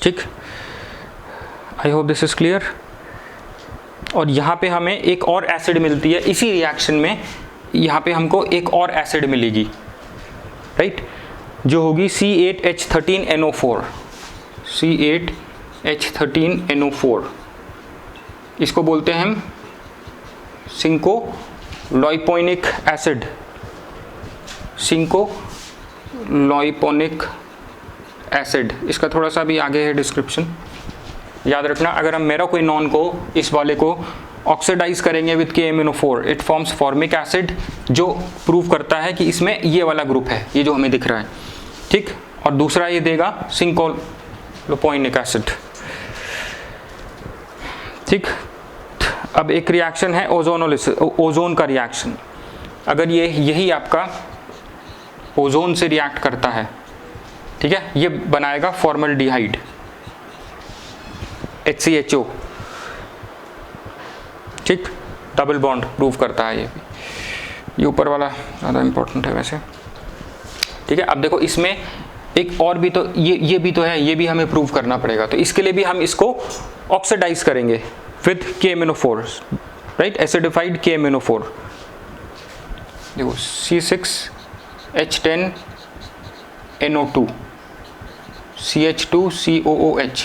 ठीक। I hope this is clear. और यहाँ पे हमें एक और एसिड मिलती है इसी रिएक्शन में, यहाँ पे हमको एक और एसिड मिलेगी, राइट, जो होगी C8H13NO4, C8H13NO4। इसको बोलते हैं हम सिंकोलॉइपोनिक एसिड, सिंकोलॉइपोनिक एसिड। इसका थोड़ा सा भी आगे है डिस्क्रिप्शन, याद रखना। अगर हम मेरोक्विनोन को, इस वाले को ऑक्सीडाइज करेंगे with KMnO4, it forms formic acid, जो प्रूव करता है कि इसमें ये वाला ग्रुप है, ये जो हमें दिख रहा है, ठीक। और दूसरा ये देगा सिंकोलॉइपोनिक एसिड, ठीक। अब एक रिएक्शन है ओजोनोलिसिस, ओजोन का रिएक्शन। अगर ये यही आपका ओजोन से रिएक्ट करता है, ठीक है, ये बनाएगा फॉर्मल्डिहाइड HCHO, ठीक। डबल बॉन्ड प्रूव करता है ये ऊपर वाला ज़्यादा इंपॉर्टेंट है वैसे, ठीक है। अब देखो इसमें एक और भी तो ये भी तो है, ये भी हमें प्रूव करना पड़ेगा। तो इसके लिए भी हम इसको ऑक्सीडाइज करेंगे with KMnO4, right, acidified KMnO4। देखो C6H10NO2 CH2COOH,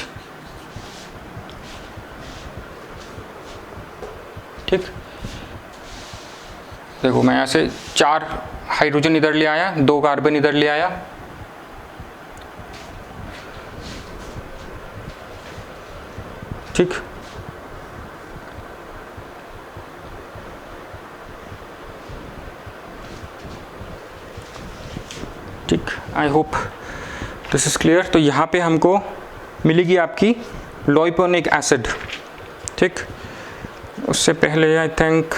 ठीक। देखो मैं यहाँ से 4 हाइड्रोजन इधर ले आया, 2 कार्बन इधर ले आया, ठीक। ठीक, I hope this is clear. तो यहाँ पे हमको मिलेगी आपकी लॉइपोनिक एसिड, ठीक। उससे पहले आई थिंक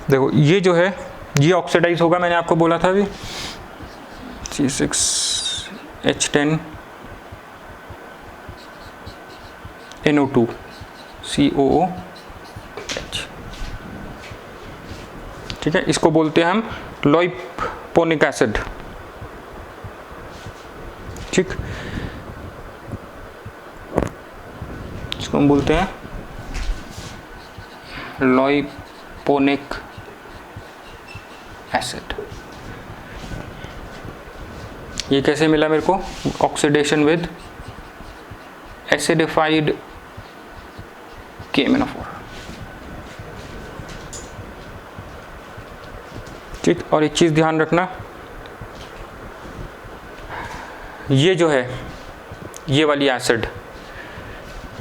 देखो ये जो है ये ऑक्सीडाइज होगा, मैंने आपको बोला था अभी, C6H10NO2 COOH, ठीक है। इसको बोलते हैं हम लॉइपोनिक एसिड, ठीक। इसको हम बोलते हैं लॉइपोनिक एसिड। ये कैसे मिला मेरे को, ऑक्सीडेशन विद एसिडिफाइड KMnO4, ठीक। और एक चीज़ ध्यान रखना, ये जो है ये वाली एसिड,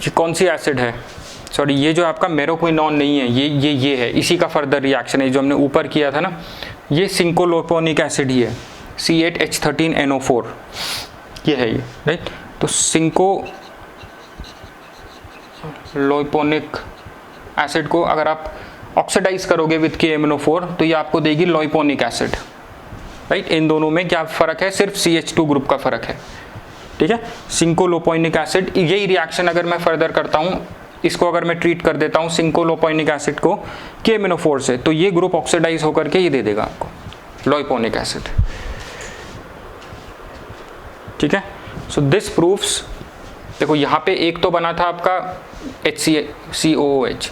ये कौन सी एसिड है, सॉरी ये जो आपका मेरोक्विनोन नहीं है, ये है, इसी का फर्दर रिएक्शन है जो हमने ऊपर किया था ना, ये सिंकोलोपोनिक एसिड ही है, C8H13NO4 ये है ये, राइट। तो सिंकोलोपोनिक एसिड को अगर आप ऑक्सीडाइज करोगे विद KMnO4 तो ये आपको देगी लोइपोनिक एसिड, राइट। इन दोनों में क्या फ़र्क है, सिर्फ CH2 ग्रुप का फ़र्क है, ठीक है। सिंकोलोपोनिक एसिड, यही रिएक्शन अगर मैं फर्दर करता हूँ, इसको अगर मैं ट्रीट कर देता हूँ सिंकोलोपोनिक एसिड को KMnO4 से, तो ये ग्रुप ऑक्सीडाइज होकर के ये दे देगा आपको लोइपोनिक एसिड, ठीक है। सो दिस प्रूफ्स, देखो यहाँ पे एक तो बना था आपका HCOOH,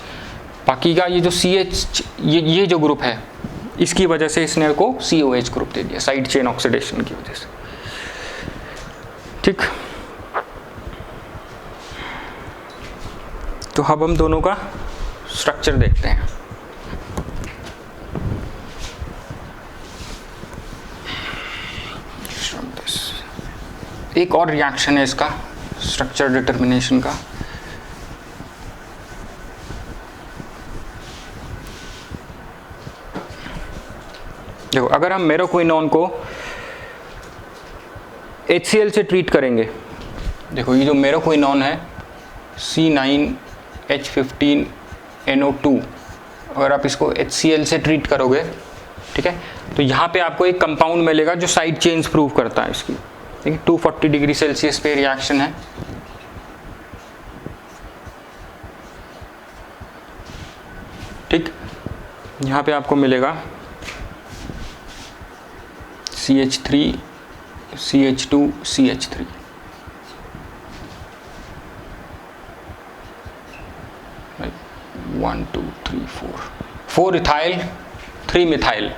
बाकी का ये जो CH ये जो ग्रुप है इसकी वजह से इसने को COH ग्रुप दे दिया, साइड चेन ऑक्सीडेशन की वजह से, ठीक। तो अब हम दोनों का स्ट्रक्चर देखते हैं। एक और रिएक्शन है इसका स्ट्रक्चर डिटर्मिनेशन का, देखो अगर हम मेरोक्विनोन को HCl से ट्रीट करेंगे, देखो ये जो मेरोक्विनोन है C9H15NO2, अगर आप इसको HCl से ट्रीट करोगे, ठीक है, तो यहाँ पे आपको एक कंपाउंड मिलेगा जो साइड चेन्स प्रूव करता है इसकी, ठीक है। 240 डिग्री सेल्सियस पे रिएक्शन है, ठीक। यहाँ पे आपको मिलेगा CH3 CH2 CH3, right? 1 2 3 4 ethyl 3 methyl,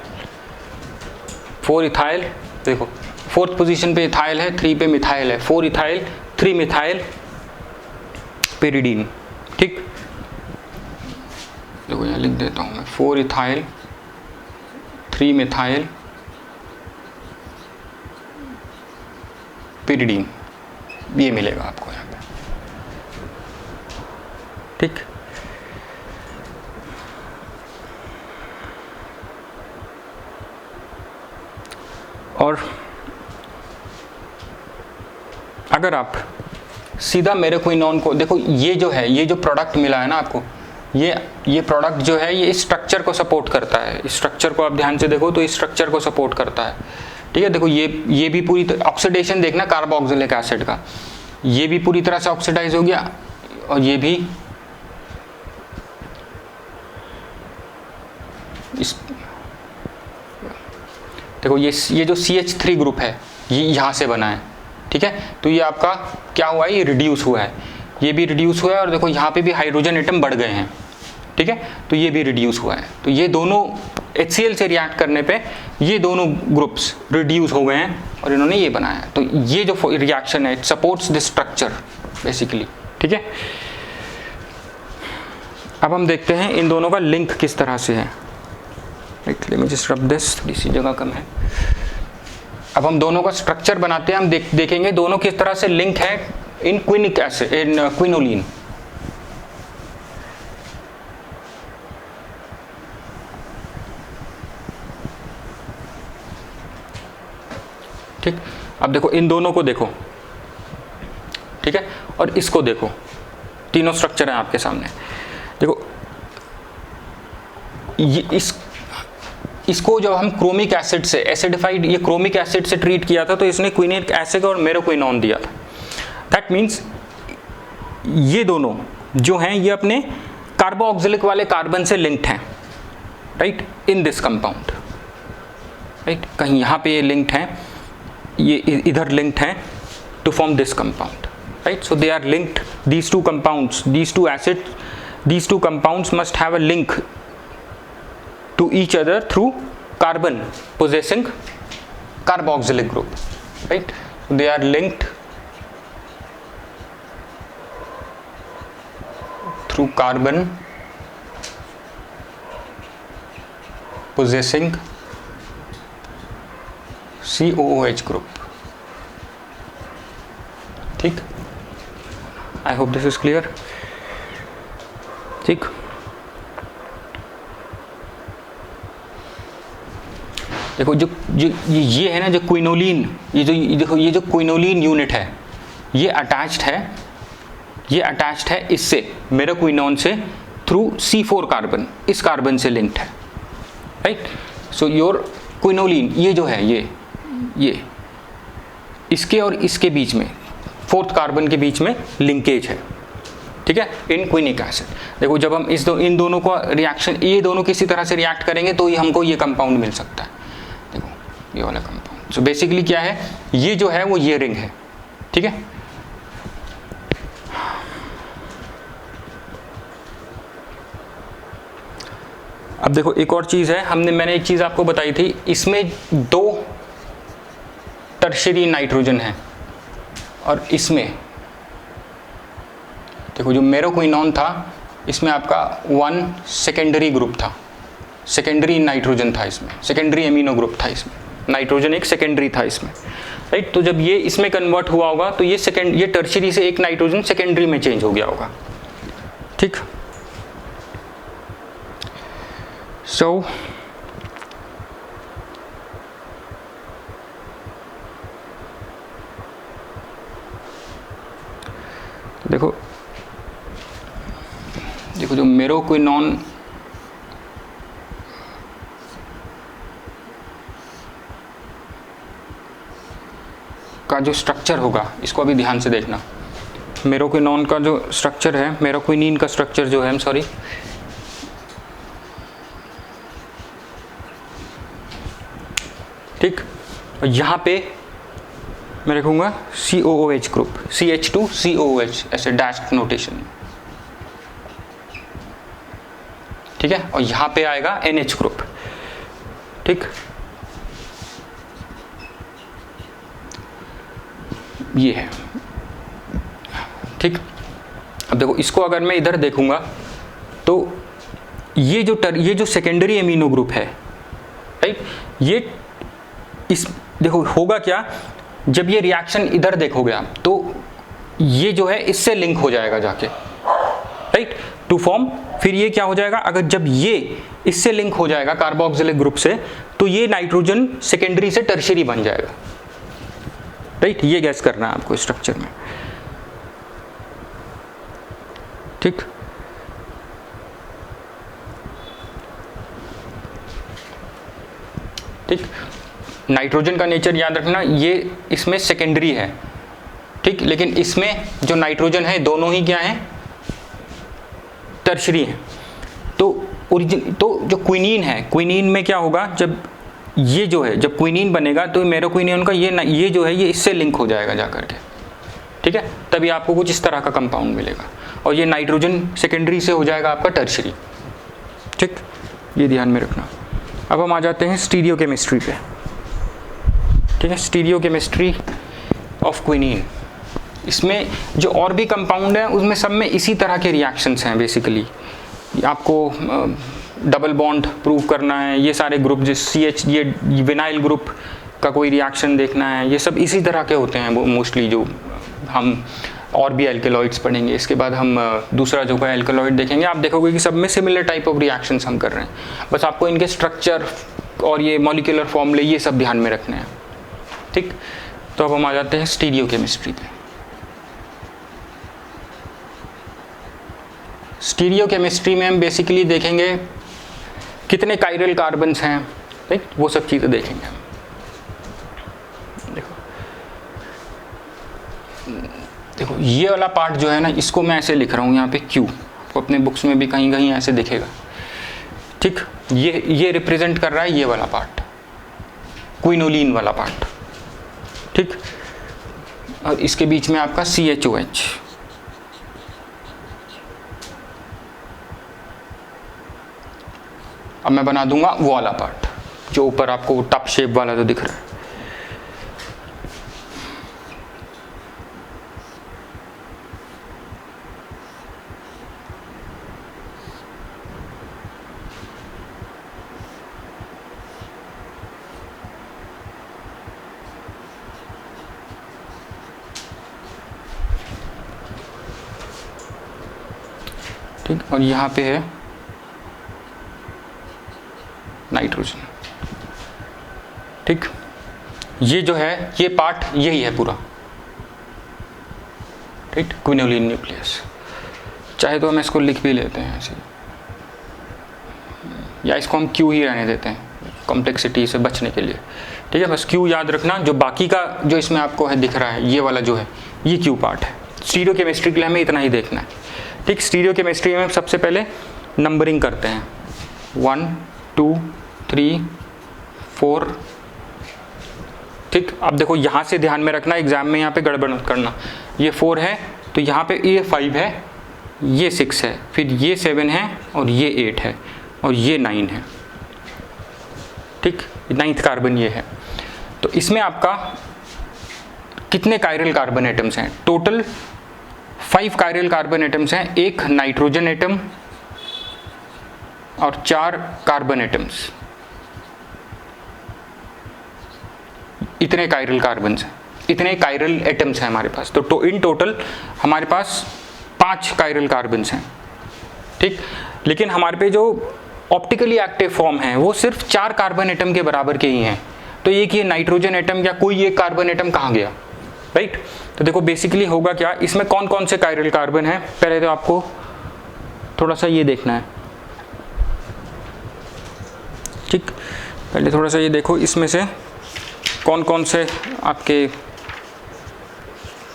4 ethyl, देखो फोर्थ पोजीशन पे इथाइल है, 3 पे मिथाइल है, 4 इथाइल 3 मिथाइल पेरिडीन, ठीक। देखो यहाँ लिख देता हूँ मैं, 4 इथाइल 3 मिथाइल पेरिडीन, ये मिलेगा आपको यहाँ पे, ठीक। और अगर आप सीधा मेरोक्विनोन को देखो, ये जो है, ये जो प्रोडक्ट मिला है ना आपको, ये प्रोडक्ट जो है ये इस स्ट्रक्चर को सपोर्ट करता है, इस स्ट्रक्चर को आप ध्यान से देखो तो इस स्ट्रक्चर को सपोर्ट करता है, ठीक है। देखो ये भी पूरी ऑक्सीडेशन देखना कार्बोक्सिलिक एसिड का, ये भी पूरी तरह से ऑक्सीडाइज हो गया, और ये भी इस, देखो ये जो CH3 ग्रुप है ये यहाँ से बना है, ठीक है। तो ये आपका क्या हुआ है, ये रिड्यूस हुआ है, ये भी रिड्यूस हुआ है, और देखो यहाँ पे भी हाइड्रोजन एटम बढ़ गए हैं, ठीक है, तो ये भी रिड्यूस हुआ है। तो ये दोनों HCl से रिएक्ट करने पे ये दोनों ग्रुप्स रिड्यूस हो गए हैं और इन्होंने ये बनाया। तो ये जो रिएक्शन है it supports this structure basically, ठीक है। अब हम देखते हैं इन दोनों का लिंक किस तरह से है, right. Let me just rub this, थोड़ी सी जगह कम है। अब हम दोनों का स्ट्रक्चर बनाते हैं, हम देखेंगे दोनों किस तरह से लिंक है इन क्विनिक एसिड, इन क्विनोलिन, ठीक। अब देखो इन दोनों को देखो, ठीक है, और इसको देखो, तीनों स्ट्रक्चर हैं आपके सामने। देखो ये इसको जब हम क्रोमिक एसिड से एसिडिफाइड, ये क्रोमिक एसिड से ट्रीट किया था तो इसने क्विनिक एसिड और मेरोक्विनोन दिया था। दैट मीन्स ये दोनों जो हैं ये अपने कार्बोक्सिलिक वाले कार्बन से लिंक्ड हैं, right, in this compound, right. कहीं यहाँ पे ये लिंक्ड हैं, ये इधर लिंक्ड हैं to form this compound, right. So they are linked, these two compounds, these two acids, these two compounds must have a link to each other through carbon possessing carboxylic group, right. So they are linked through carbon possessing COOH group, ठीक, I hope this is clear. ठीक, देखो जो जो ये है ना, जो quinoline, ये जो क्विनोलिन यूनिट है, ये अटैच्ड है इससे, मेरोक्विनोन से, थ्रू C4 कार्बन, इस कार्बन से लिंक्ड है, राइट। सो योर क्विनोलिन, ये जो है, ये इसके और इसके बीच में, 4th कार्बन के बीच में लिंकेज है, ठीक है, इन क्विनिक एसिड। देखो जब हम इन दोनों का रिएक्शन, ये दोनों किसी तरह से रिएक्ट करेंगे तो ही हमको ये कंपाउंड मिल सकता है। देखो ये वाला कंपाउंड, सो बेसिकली क्या है, ये जो है वो ये रिंग है, ठीक है। अब देखो एक और चीज है, मैंने एक चीज आपको बताई थी, इसमें 2 टर्शियरी नाइट्रोजन है और इसमें देखो जो मेरोक्विनोन था, इसमें आपका 1 सेकेंडरी ग्रुप था, सेकेंडरी नाइट्रोजन था इसमें, सेकेंडरी एमिनो ग्रुप था इसमें, नाइट्रोजन एक सेकेंडरी था इसमें, राइट। तो जब ये इसमें कन्वर्ट हुआ होगा तो ये टर्शियरी से एक नाइट्रोजन सेकेंडरी में चेंज हो गया होगा, ठीक। सो देखो जो मेरोक्विनोन का जो स्ट्रक्चर होगा, इसको अभी ध्यान से देखना। मेरोक्विनोन का जो स्ट्रक्चर है, मेरोक्विनीन का स्ट्रक्चर जो है, सॉरी, ठीक, यहाँ पे मैं रखूंगा COOH ग्रुप, CH2COOH, ऐसे डैश नोटेशन, ठीक है, और यहाँ पे आएगा NH ग्रुप, ठीक। ये है, ठीक। अब देखो इसको अगर मैं इधर देखूंगा तो ये जो सेकेंडरी एमिनो ग्रुप है, राइट, ये इस देखो होगा क्या, जब ये रिएक्शन इधर देखोगे आप तो ये जो है इससे लिंक हो जाएगा जाके, राइट, टू फॉर्म, फिर ये क्या हो जाएगा, अगर जब ये इससे लिंक हो जाएगा कार्बोक्सिलिक ग्रुप से, तो ये नाइट्रोजन सेकेंडरी से टर्शियरी बन जाएगा, राइट। ये गैस करना है आपको स्ट्रक्चर में, ठीक। ठीक, नाइट्रोजन का नेचर याद रखना, ये इसमें सेकेंडरी है, ठीक, लेकिन इसमें जो नाइट्रोजन है दोनों ही क्या है, टर्शियरी है। तो जो क्विनीन है, क्विनीन में क्या होगा, जब ये जो है, जब क्विनीन बनेगा तो मेरोक्विनोन का ये जो है ये इससे लिंक हो जाएगा जा करके, ठीक है, तभी आपको कुछ इस तरह का कंपाउंड मिलेगा, और ये नाइट्रोजन सेकेंडरी से हो जाएगा आपका टर्शियरी, ठीक, ये ध्यान में रखना। अब हम आ जाते हैं स्टीरियोकेमिस्ट्री पे, ठीक है, स्टीरियोकेमिस्ट्री ऑफ क्विनीन। इसमें जो और भी कंपाउंड है उसमें सब में इसी तरह के रिएक्शंस हैं बेसिकली, आपको डबल बॉन्ड प्रूव करना है, ये सारे ग्रुप, जिस CH, ये विनाइल ग्रुप का कोई रिएक्शन देखना है, ये सब इसी तरह के होते हैं मोस्टली, जो हम और भी एल्केलॉइड्स पढ़ेंगे, इसके बाद हम दूसरा जो है एल्केलॉइड देखेंगे, आप देखोगे कि सब में सिमिलर टाइप ऑफ रिएक्शंस हम कर रहे हैं, बस आपको इनके स्ट्रक्चर और ये मॉलिक्यूलर फॉर्मूले ये सब ध्यान में रखने हैं, ठीक। तो अब हम आ जाते हैं स्टीरियोकेमिस्ट्री पे। स्टीरियोकेमिस्ट्री में हम बेसिकली देखेंगे कितने कायरल कार्बन्स हैं, राइट, वो सब चीज़ें देखेंगे हम। देखो ये वाला पार्ट जो है ना, इसको मैं ऐसे लिख रहा हूँ यहाँ पे Q, आपको अपने बुक्स में भी कहीं कहीं ऐसे दिखेगा, ठीक। ये रिप्रेजेंट कर रहा है ये वाला पार्ट, क्विनोलिन वाला पार्ट, ठीक, और इसके बीच में आपका CHOH, अब मैं बना दूंगा वो वाला पार्ट जो ऊपर आपको टप शेप वाला जो दिख रहा है, ठीक, और यहाँ पे है नाइट्रोजन। ठीक, ये जो है ये पार्ट यही है पूरा, ठीक, क्विनोलिन न्यूक्लियस। चाहे तो हम इसको लिख भी लेते हैं ऐसे, या इसको हम क्यू ही रहने देते हैं कॉम्प्लेक्सिटी से बचने के लिए। ठीक है, बस क्यू याद रखना। जो बाकी का जो इसमें आपको है दिख रहा है, ये वाला जो है ये क्यू पार्ट है। स्टीरियो केमिस्ट्री के लिए हमें इतना ही देखना है। ठीक, स्टीरियो केमिस्ट्री में सबसे पहले नंबरिंग करते हैं, 1 2 3 4। ठीक, अब देखो यहाँ से ध्यान में रखना, एग्जाम में यहाँ पे गड़बड़ मत करना। ये 4 है तो यहाँ पे ये 5 है, ये 6 है, फिर ये 7 है और ये 8 है और ये 9 है। ठीक, 9th कार्बन ये है। तो इसमें आपका कितने कायरल कार्बन एटम्स हैं? टोटल 5 कायरल कार्बन एटम्स हैं, 1 नाइट्रोजन एटम और 4 कार्बन एटम्स। इतने कायरल कार्बन हैं, इतने कायरल एटम्स हैं हमारे पास। तो इन टोटल हमारे पास 5 कायरल कार्बन हैं। ठीक, लेकिन हमारे पे जो ऑप्टिकली एक्टिव फॉर्म है वो सिर्फ 4 कार्बन एटम के बराबर के ही हैं। तो एक ये नाइट्रोजन एटम या कोई एक कार्बन एटम कहाँ गया, राइट? तो देखो बेसिकली होगा क्या, इसमें कौन कौन से कायरल कार्बन हैं, पहले तो आपको थोड़ा सा ये देखना है। ठीक, पहले थोड़ा सा ये देखो इसमें से कौन कौन से आपके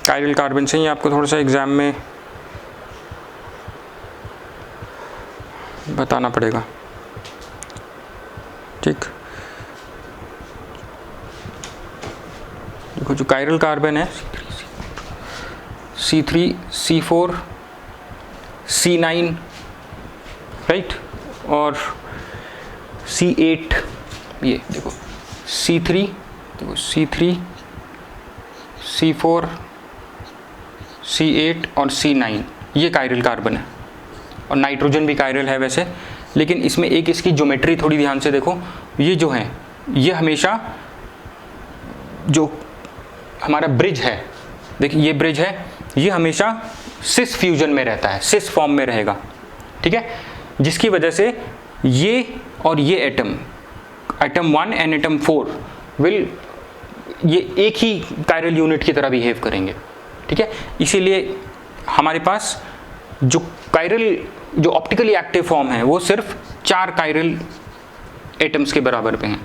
कायरल कार्बन हैं, ये आपको थोड़ा सा एग्जाम में बताना पड़ेगा। ठीक, देखो जो कायरल कार्बन है C3 C4 C9, राइट, और C8, ये देखो C3, देखो C3 C4 C8 और C9, ये कायरल कार्बन है। और नाइट्रोजन भी कायरल है वैसे, लेकिन इसमें एक इसकी ज्योमेट्री थोड़ी ध्यान से देखो। ये जो है ये हमेशा जो हमारा ब्रिज है, देखिए ये ब्रिज है, ये हमेशा सिस फ्यूजन में रहता है, सिस फॉर्म में रहेगा। ठीक है, जिसकी वजह से ये और ये एटम 1 एंड एटम 4 विल ये एक ही कायरल यूनिट की तरह बिहेव करेंगे। ठीक है, इसीलिए हमारे पास जो कायरल जो ऑप्टिकली एक्टिव फॉर्म है वो सिर्फ 4 कायरल एटम्स के बराबर पे हैं।